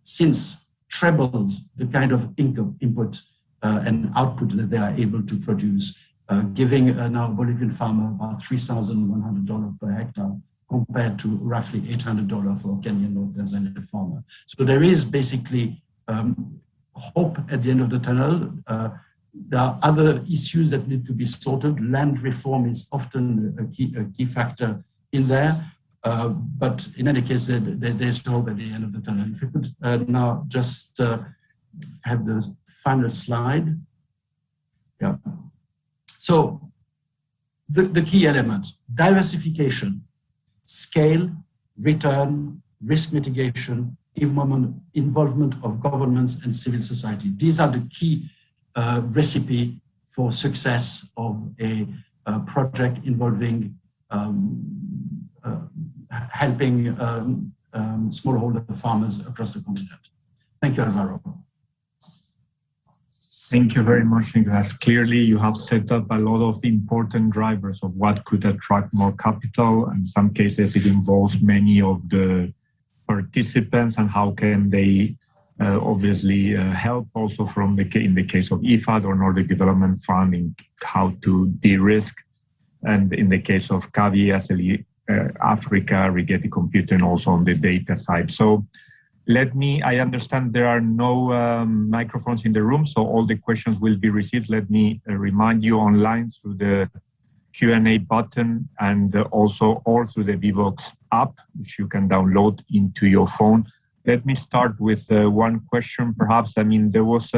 since trebled the kind of input and output that they are able to produce, giving now a Bolivian farmer about $3,100 per hectare, compared to roughly $800 for a Kenyan or Tanzanian farmer. So there is basically hope at the end of the tunnel. There are other issues that need to be sorted. Land reform is often a key factor in there. But in any case, there's hope at the end of the tunnel. If we could now just have the final slide. Yeah. So the key element, diversification, scale, return, risk mitigation, involvement of governments and civil society. These are the key recipe for success of a project involving helping smallholder farmers across the continent. Thank you, Alvaro. Thank you very much, Nicolas. Clearly, you have set up a lot of important drivers of what could attract more capital. In some cases, it involves many of the participants and how can they obviously help also in the case of IFAD or Nordic Development Fund in how to de-risk. And in the case of CAVI, Africa, Rigetti Computing also on the data side. So I understand there are no microphones in the room, so all the questions will be received. Let me remind you online through the Q&A button and also or through the Vivox app, which you can download into your phone. Let me start with one question, perhaps. I mean, there was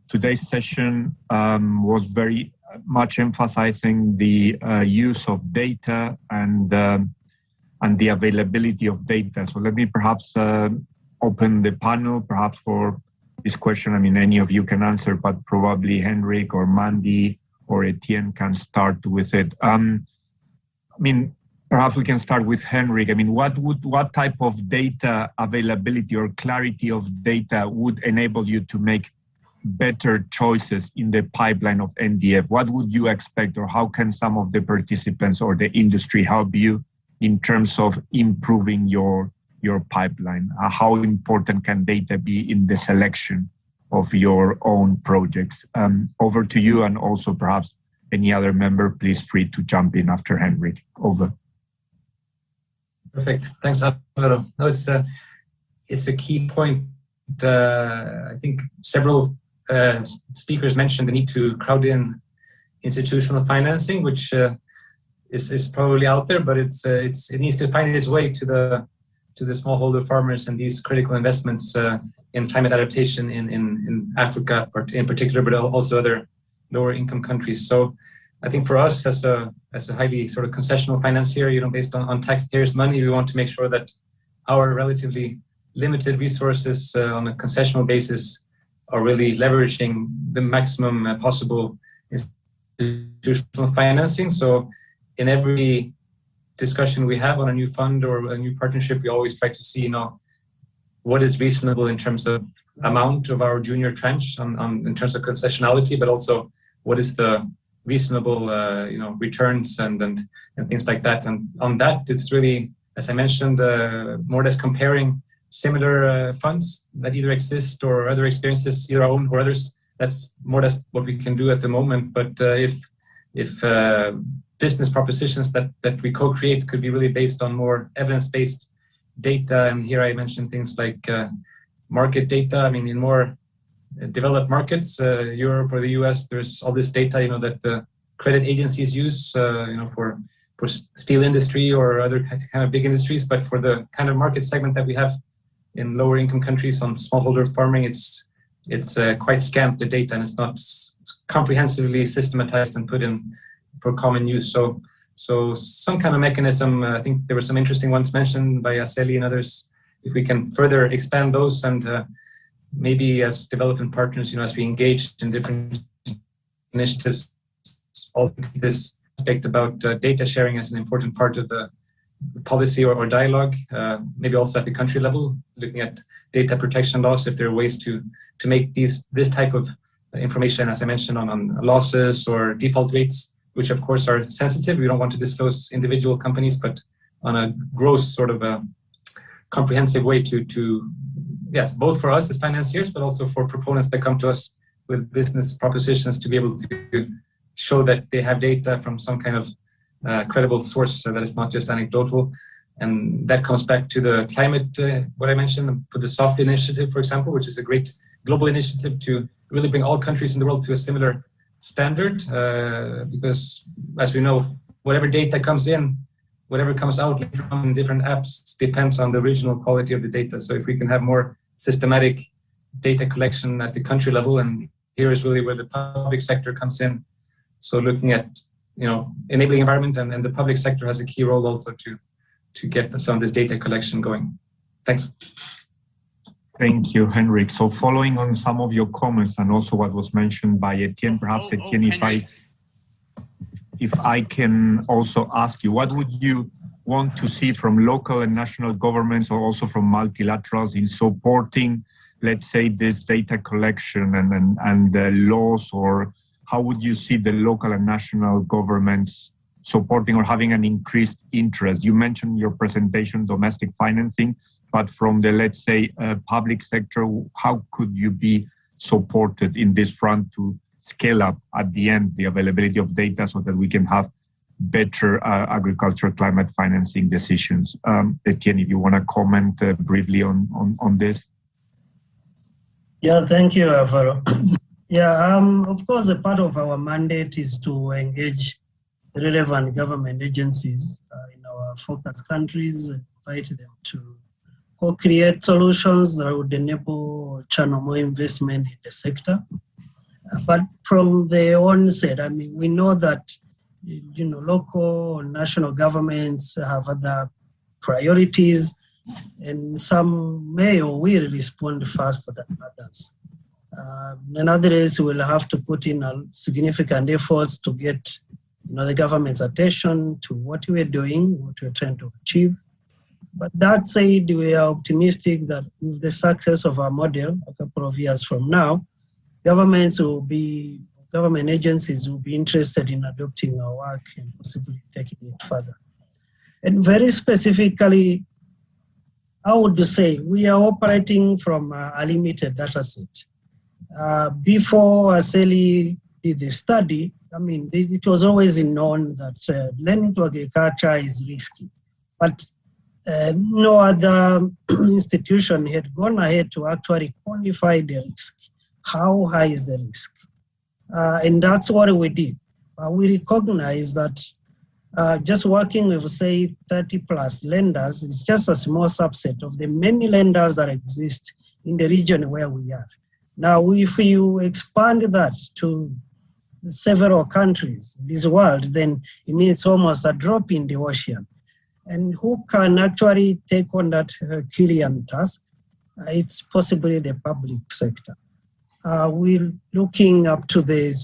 today's session was very much emphasizing the use of data and the availability of data. So let me perhaps open the panel, perhaps for this question. I mean, any of you can answer, but probably Henrik or Mandy or Etienne can start with it. I mean, perhaps we can start with Henrik. I mean, what type of data availability or clarity of data would enable you to make better choices in the pipeline of NDF? What would you expect, or how can some of the participants or the industry help you in terms of improving your pipeline? How important can data be in the selection of your own projects? Over to you, and also perhaps any other member, please free to jump in after Henrik. Over. Perfect. Thanks, Alvaro. No, it's a key point. I think several speakers mentioned the need to crowd in institutional financing, which is probably out there, but it needs to find its way to the smallholder farmers and these critical investments in climate adaptation in Africa in particular, but also other lower income countries. So I think for us as a highly sort of concessional financier, based on taxpayers' money, we want to make sure that our relatively limited resources on a concessional basis are really leveraging the maximum possible institutional financing. So in every discussion we have on a new fund or a new partnership, we always try to see, what is reasonable in terms of amount of our junior tranche in terms of concessionality, but also what is the reasonable, returns and things like that. And on that, it's really, as I mentioned, more or less comparing similar funds that either exist or other experiences, either our own or others. That's more or less what we can do at the moment. But if business propositions that we co-create could be really based on more evidence-based data, and here I mentioned things like market data. I mean, in more developed markets, Europe or the US, there's all this data, that the credit agencies use, for steel industry or other kind of big industries. But for the kind of market segment that we have in lower income countries on smallholder farming, it's quite scant, the data, and it's not comprehensively systematized and put in for common use. So some kind of mechanism, I think there were some interesting ones mentioned by Aseli and others, if we can further expand those, and maybe as development partners, as we engage in different initiatives, all this aspect about data sharing as an important part of the policy or dialogue, maybe also at the country level, looking at data protection laws, if there are ways to make this type of information, as I mentioned, on losses or default rates, which of course are sensitive. We don't want to disclose individual companies, but on a gross sort of a comprehensive way to yes, both for us as financiers, but also for proponents that come to us with business propositions, to be able to show that they have data from some kind of credible source, so that it's not just anecdotal. And that comes back to the climate, what I mentioned for the SOFT initiative, for example, which is a great global initiative to really bring all countries in the world to a similar standard, because as we know, whatever data comes in, whatever comes out later on in different apps depends on the original quality of the data. So if we can have more systematic data collection at the country level, and here is really where the public sector comes in. So looking at, enabling environment, and the public sector has a key role also to get some of this data collection going. Thanks. Thank you, Henrik. So following on some of your comments and also what was mentioned by Etienne, perhaps Etienne, if I can also ask you, what would you want to see from local and national governments, or also from multilaterals, in supporting, let's say, this data collection and the laws, or how would you see the local and national governments supporting or having an increased interest? You mentioned in your presentation domestic financing, but from the, let's say, public sector, how could you be supported in this front to scale up at the end the availability of data so that we can have better agricultural climate financing decisions? Etienne, if you want to comment briefly on this. Yeah, thank you, Alvaro. Yeah, of course, a part of our mandate is to engage relevant government agencies in our focus countries, invite them to co-create solutions that would enable or channel more investment in the sector. But from the onset, we know that local or national governments have other priorities, and some may or will respond faster than others. In other days, we'll have to put in significant efforts to get the government's attention to what we're doing, what we're trying to achieve. But that said, we are optimistic that with the success of our model a couple of years from now, government agencies will be interested in adopting our work and possibly taking it further. And very specifically, I would say we are operating from a limited data set. Before Aseli did the study, it was always known that learning to agriculture is risky, but no other institution had gone ahead to actually quantify the risk. How high is the risk? And that's what we did. We recognize that just working with, say, 30 plus lenders is just a small subset of the many lenders that exist in the region where we are. Now, if you expand that to several countries in this world, then it means it's almost a drop in the ocean. And who can actually take on that Herculean task? It's possibly the public sector. We're looking up to the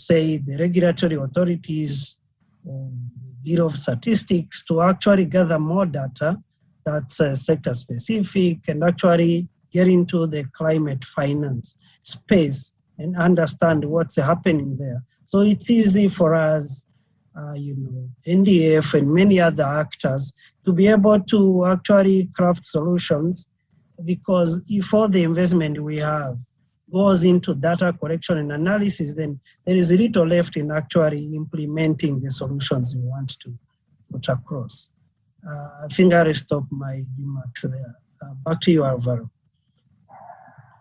regulatory authorities, bit of statistics to actually gather more data that's sector specific and actually get into the climate finance space and understand what's happening there. So it's easy for us, NDF and many other actors to be able to actually craft solutions, because if all the investment we have goes into data collection and analysis, then there is little left in actually implementing the solutions we want to put across. I think I'll stop my remarks there. Back to you, Alvaro.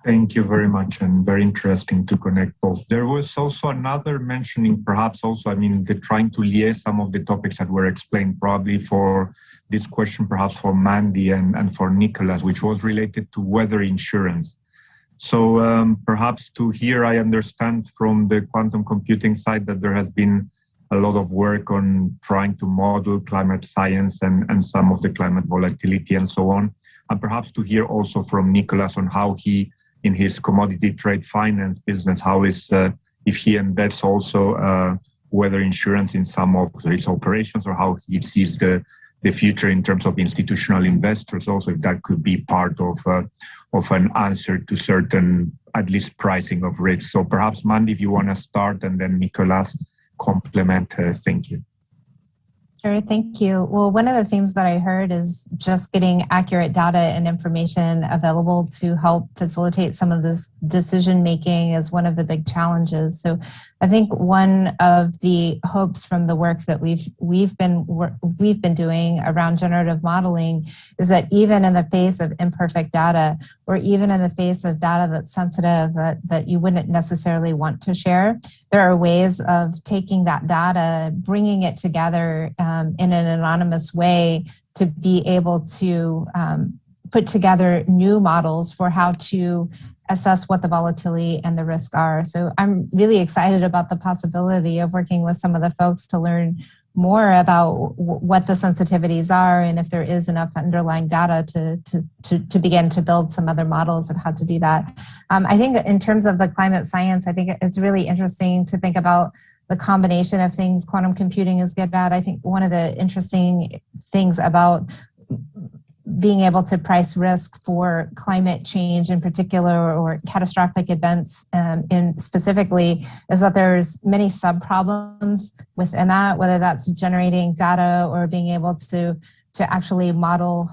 Thank you very much, and very interesting to connect both. There was also another mentioning, perhaps also, trying to liaise some of the topics that were explained, probably for this question, perhaps for Mandy and for Nicholas, which was related to weather insurance. So perhaps to here, I understand from the quantum computing side that there has been a lot of work on trying to model climate science and some of the climate volatility and so on. And perhaps to hear also from Nicholas on how he, in his commodity trade finance business, how is, if he embeds also weather insurance in some of his operations, or how he sees the future in terms of institutional investors also, if that could be part of an answer to certain, at least, pricing of risk. So perhaps, Mandy, if you want to start, and then Nicholas complement. Thank you. Sure, thank you. Well, one of the themes that I heard is just getting accurate data and information available to help facilitate some of this decision making is one of the big challenges. So I think one of the hopes from the work that we've been doing around generative modeling is that even in the face of imperfect data, or even in the face of data that's sensitive that you wouldn't necessarily want to share, there are ways of taking that data, bringing it together in an anonymous way to be able to put together new models for how to assess what the volatility and the risk are. So I'm really excited about the possibility of working with some of the folks to learn more about what the sensitivities are, and if there is enough underlying data to begin to build some other models of how to do that. I think in terms of the climate science, I think it's really interesting to think about the combination of things quantum computing is good at. I think one of the interesting things about being able to price risk for climate change in particular, or catastrophic events in specifically, is that there's many sub-problems within that, whether that's generating data or being able to actually model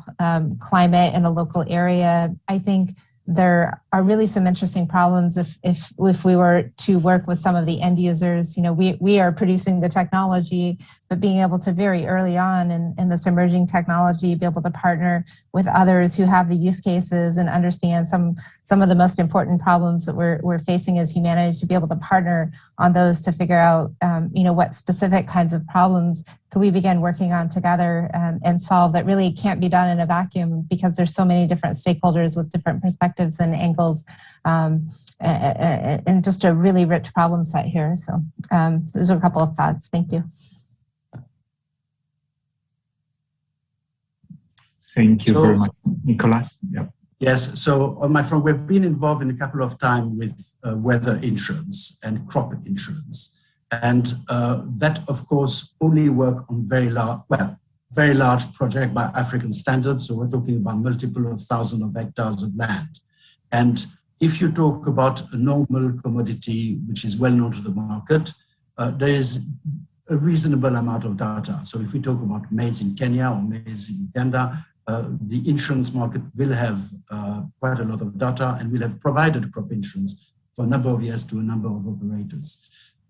climate in a local area. I think there are really some interesting problems if we were to work with some of the end users. We are producing the technology, but being able to very early on in this emerging technology, be able to partner with others who have the use cases and understand some of the most important problems that we're facing as humanity, to be able to partner on those to figure out what specific kinds of problems could we begin working on together and solve, that really can't be done in a vacuum, because there's so many different stakeholders with different perspectives and angles, and just a really rich problem set here. So those are a couple of thoughts. Thank you. Thank you very much. Nicholas? Yeah. Yes, so on my front, we've been involved in a couple of times with weather insurance and crop insurance. And that, of course, only work on very large project by African standards. So we're talking about multiple of thousands of hectares of land. And if you talk about a normal commodity, which is well known to the market, there is a reasonable amount of data. So if we talk about maize in Kenya or maize in Uganda, the insurance market will have quite a lot of data, and will have provided crop insurance for a number of years to a number of operators.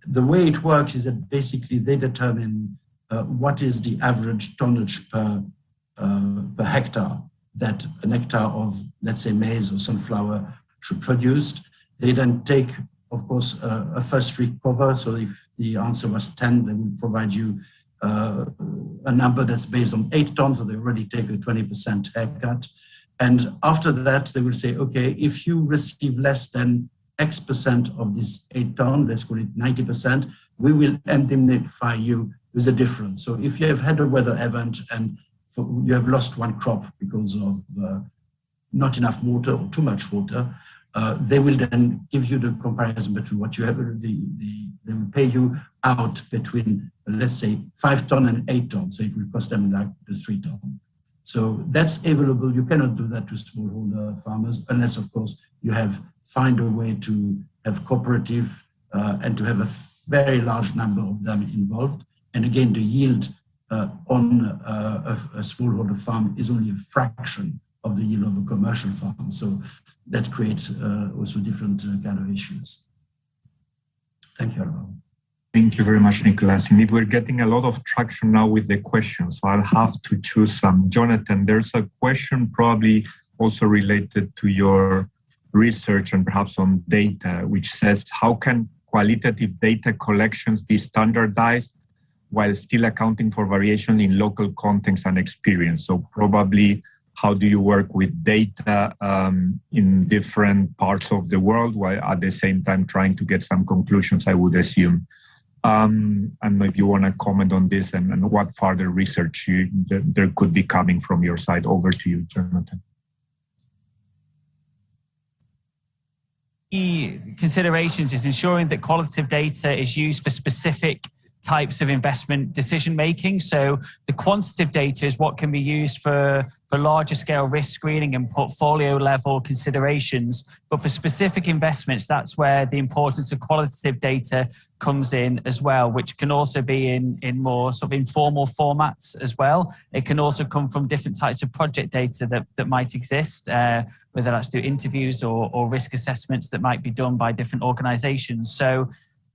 The way it works is that basically they determine what is the average tonnage per hectare that an hectare of, let's say, maize or sunflower should produce. They then take, of course, a first week cover. So if the answer was 10, they will provide you a number that's based on 8 tons, so they already take a 20% haircut. And after that, they will say, okay, if you receive less than X% of this 8 ton, let's call it 90%, we will indemnify you with a difference. So if you have had a weather event and you have lost one crop because of not enough water or too much water, they will then give you the comparison between what you have. They will pay you out between, let's say, 5 ton and 8 ton. So it will cost them like the 3 ton. So that's available. You cannot do that to smallholder farmers unless, of course, you find a way to have cooperative and to have a very large number of them involved. And again, the yield on a smallholder farm is only a fraction of the yield of a commercial farm. So that creates also different kind of issues. Thank you, Alvaro. Thank you very much, Nicolas. Indeed, we're getting a lot of traction now with the questions, so I'll have to choose some. Jonathan, there's a question probably also related to your research and perhaps on data, which says, how can qualitative data collections be standardized while still accounting for variation in local context and experience? So probably, how do you work with data in different parts of the world while at the same time trying to get some conclusions, I would assume. And if you want to comment on this and what further research there could be coming from your side. Over to you, Jonathan. Key considerations is ensuring that qualitative data is used for specific types of investment decision making. So the quantitative data is what can be used for larger scale risk screening and portfolio level considerations. But for specific investments, that's where the importance of qualitative data comes in as well, which can also be in more sort of informal formats as well. It can also come from different types of project data that might exist, whether that's through interviews or risk assessments that might be done by different organizations. So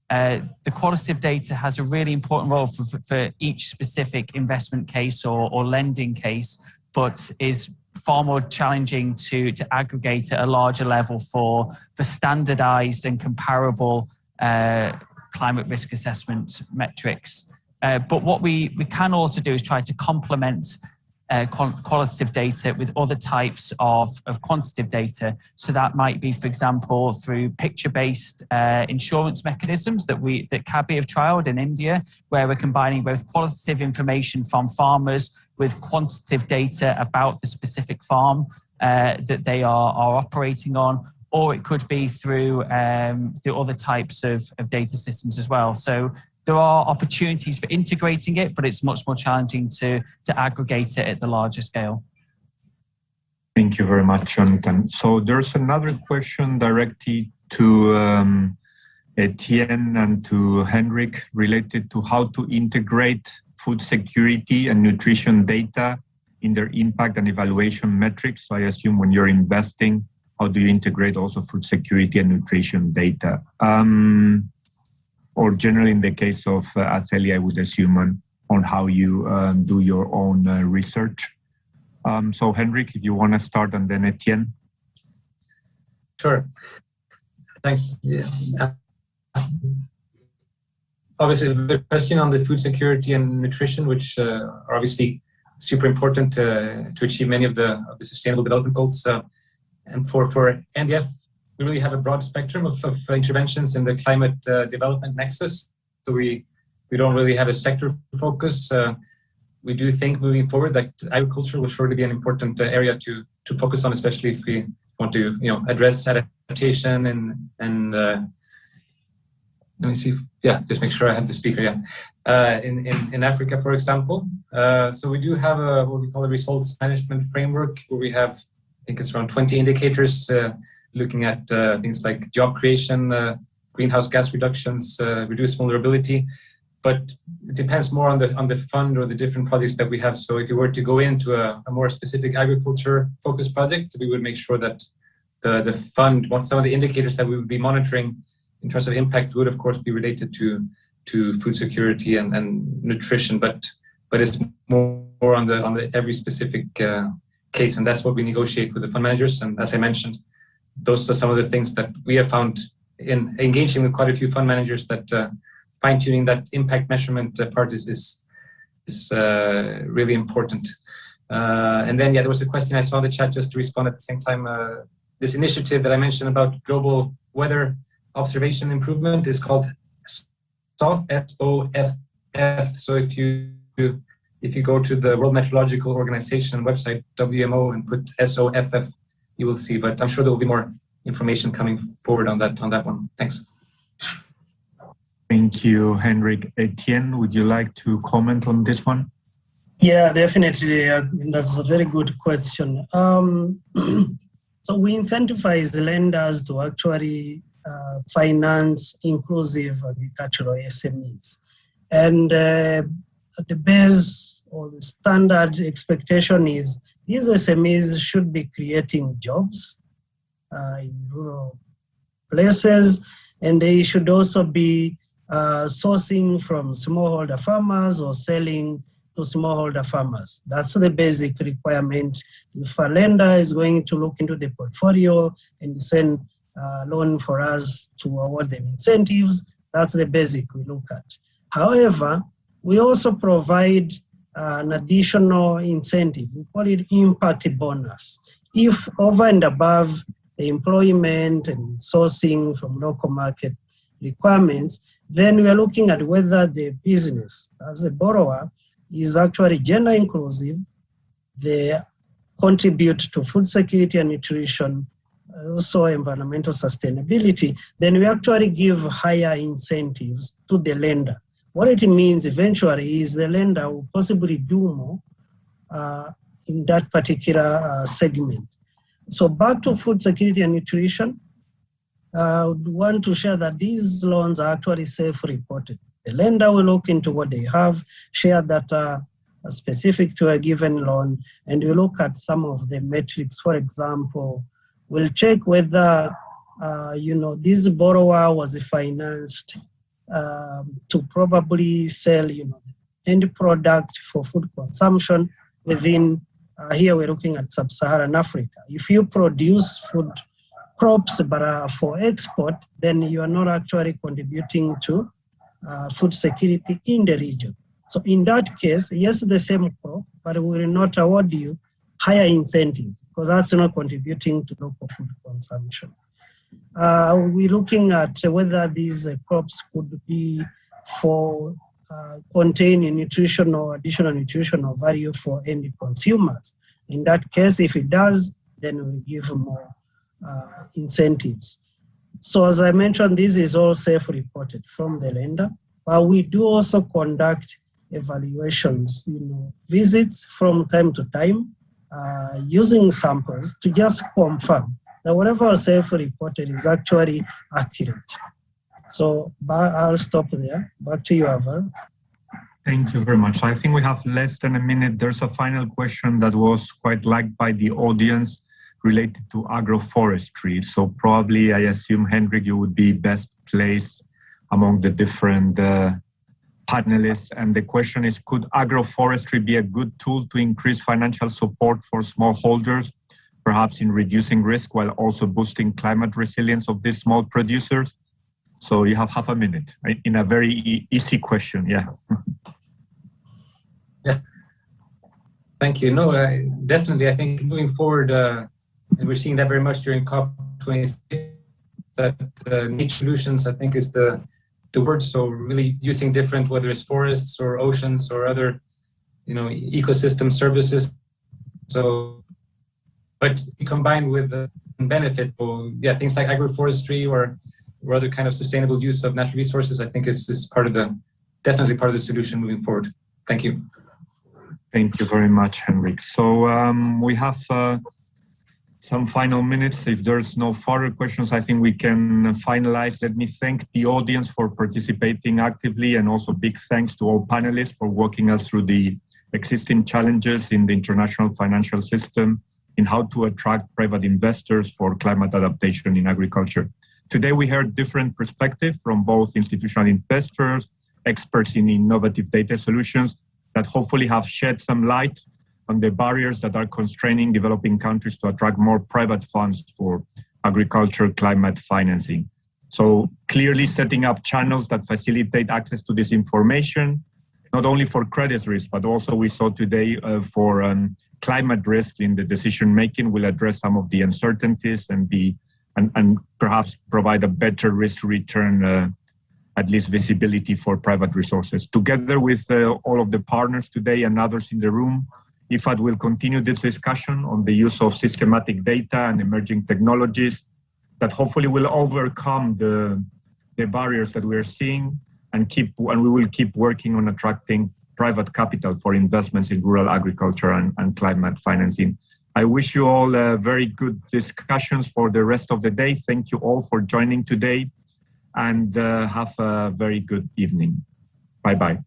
the qualitative data has a really important role for each specific investment case or lending case, but is far more challenging to aggregate at a larger level for standardized and comparable climate risk assessment metrics. But what we can also do is try to complement qualitative data with other types of quantitative data. So that might be, for example, through picture-based insurance mechanisms that CABI have trialed in India, where we're combining both qualitative information from farmers with quantitative data about the specific farm that they are operating on, or it could be through other types of data systems as well. So there are opportunities for integrating it, but it's much more challenging to aggregate it at the larger scale. Thank you very much, Jonathan. So there's another question directly to Etienne and to Henrik related to how to integrate food security and nutrition data in their impact and evaluation metrics. So I assume when you're investing, how do you integrate also food security and nutrition data? Or generally in the case of Aceli, I would assume on how you do your own research. So Henrik, if you want to start, and then Etienne. Sure. Thanks. Yeah. Obviously, the question on the food security and nutrition, which are obviously super important to achieve many of the sustainable development goals. And for NDF, we really have a broad spectrum of interventions in the climate development nexus. So we don't really have a sector focus. We do think moving forward that agriculture will surely be an important area to focus on, especially if we want to address adaptation and let me see. Just make sure I have the speaker. In Africa, for example. So we do have what we call a results management framework, where we have, I think it's around 20 indicators looking at things like job creation, greenhouse gas reductions, reduced vulnerability. But it depends more on the fund or the different projects that we have. So if you were to go into a more specific agriculture focused project, we would make sure that the fund, some of the indicators that we would be monitoring in terms of impact would of course be related to food security and nutrition, but it's more on the every specific case, and that's what we negotiate with the fund managers. And as I mentioned, those are some of the things that we have found in engaging with quite a few fund managers, that fine-tuning that impact measurement part is really important. And then, there was a question I saw in the chat, just to respond at the same time. This initiative that I mentioned about global weather observation improvement is called SOFF, S-O-F-F. So if you go to the World Meteorological Organization website, WMO, and put SOFF, you will see. But I'm sure there will be more information coming forward on that one. Thanks. Thank you, Henrik. Etienne, would you like to comment on this one? Yeah, definitely. That's a very good question. So we incentivize lenders to actually finance inclusive agricultural SMEs. And the base or the standard expectation is these SMEs should be creating jobs in rural places, and they should also be sourcing from smallholder farmers or selling to smallholder farmers. That's the basic requirement. If a lender is going to look into the portfolio and send a loan for us to award them incentives, that's the basic we look at. However, we also provide an additional incentive. We call it impact bonus. If over and above the employment and sourcing from local market requirements, then we are looking at whether the business, as a borrower, is actually gender inclusive, they contribute to food security and nutrition, also environmental sustainability, then we actually give higher incentives to the lender. What it means eventually is the lender will possibly do more in that particular segment. So back to food security and nutrition, I would want to share that these loans are actually self-reported. The lender will look into what they have, share data specific to a given loan, and we look at some of the metrics. For example, we'll check whether this borrower was financed to probably sell end product for food consumption within, here we're looking at sub-Saharan Africa. If you produce food crops but are for export, then you are not actually contributing to food security in the region. So in that case, yes, the same crop, but we will not award you higher incentives because that's not contributing to local food consumption. We're looking at whether these crops could be for containing nutritional, additional nutritional value for end consumers. In that case, if it does, then we give more incentives. So as I mentioned, this is all self-reported from the lender, but we do also conduct evaluations, visits from time to time, using samples to just confirm that whatever is self-reported is actually accurate. So I'll stop there. Back to you, Alvaro. Thank you very much. I think we have less than a minute. There's a final question that was quite liked by the audience related to agroforestry. So probably, I assume, Henrik, you would be best placed among the different panelists. And the question is, could agroforestry be a good tool to increase financial support for smallholders, perhaps in reducing risk while also boosting climate resilience of these small producers? So you have half a minute in a very easy question. Yeah. Yeah. Thank you. No, definitely. I think moving forward, and we're seeing that very much during COP26, that niche solutions, I think, is the word. So really using different, whether it's forests or oceans or other, ecosystem services. So, but combined with the benefit, things like agroforestry or other kind of sustainable use of natural resources, I think is definitely part of the solution moving forward. Thank you. Thank you very much, Henrik. So we have some final minutes. If there's no further questions, I think we can finalize. Let me thank the audience for participating actively, and also big thanks to all panelists for walking us through the existing challenges in the international financial system in how to attract private investors for climate adaptation in agriculture. Today, we heard different perspectives from both institutional investors, experts in innovative data solutions that hopefully have shed some light on the barriers that are constraining developing countries to attract more private funds for agriculture climate financing. So clearly setting up channels that facilitate access to this information, not only for credit risk, but also we saw today for climate risk in the decision making will address some of the uncertainties and perhaps provide a better risk return, at least visibility for private resources. Together with all of the partners today and others in the room, IFAD will continue this discussion on the use of systematic data and emerging technologies that hopefully will overcome the barriers that we're seeing and we will keep working on attracting private capital for investments in rural agriculture and climate financing. I wish you all very good discussions for the rest of the day. Thank you all for joining today, and have a very good evening. Bye-bye.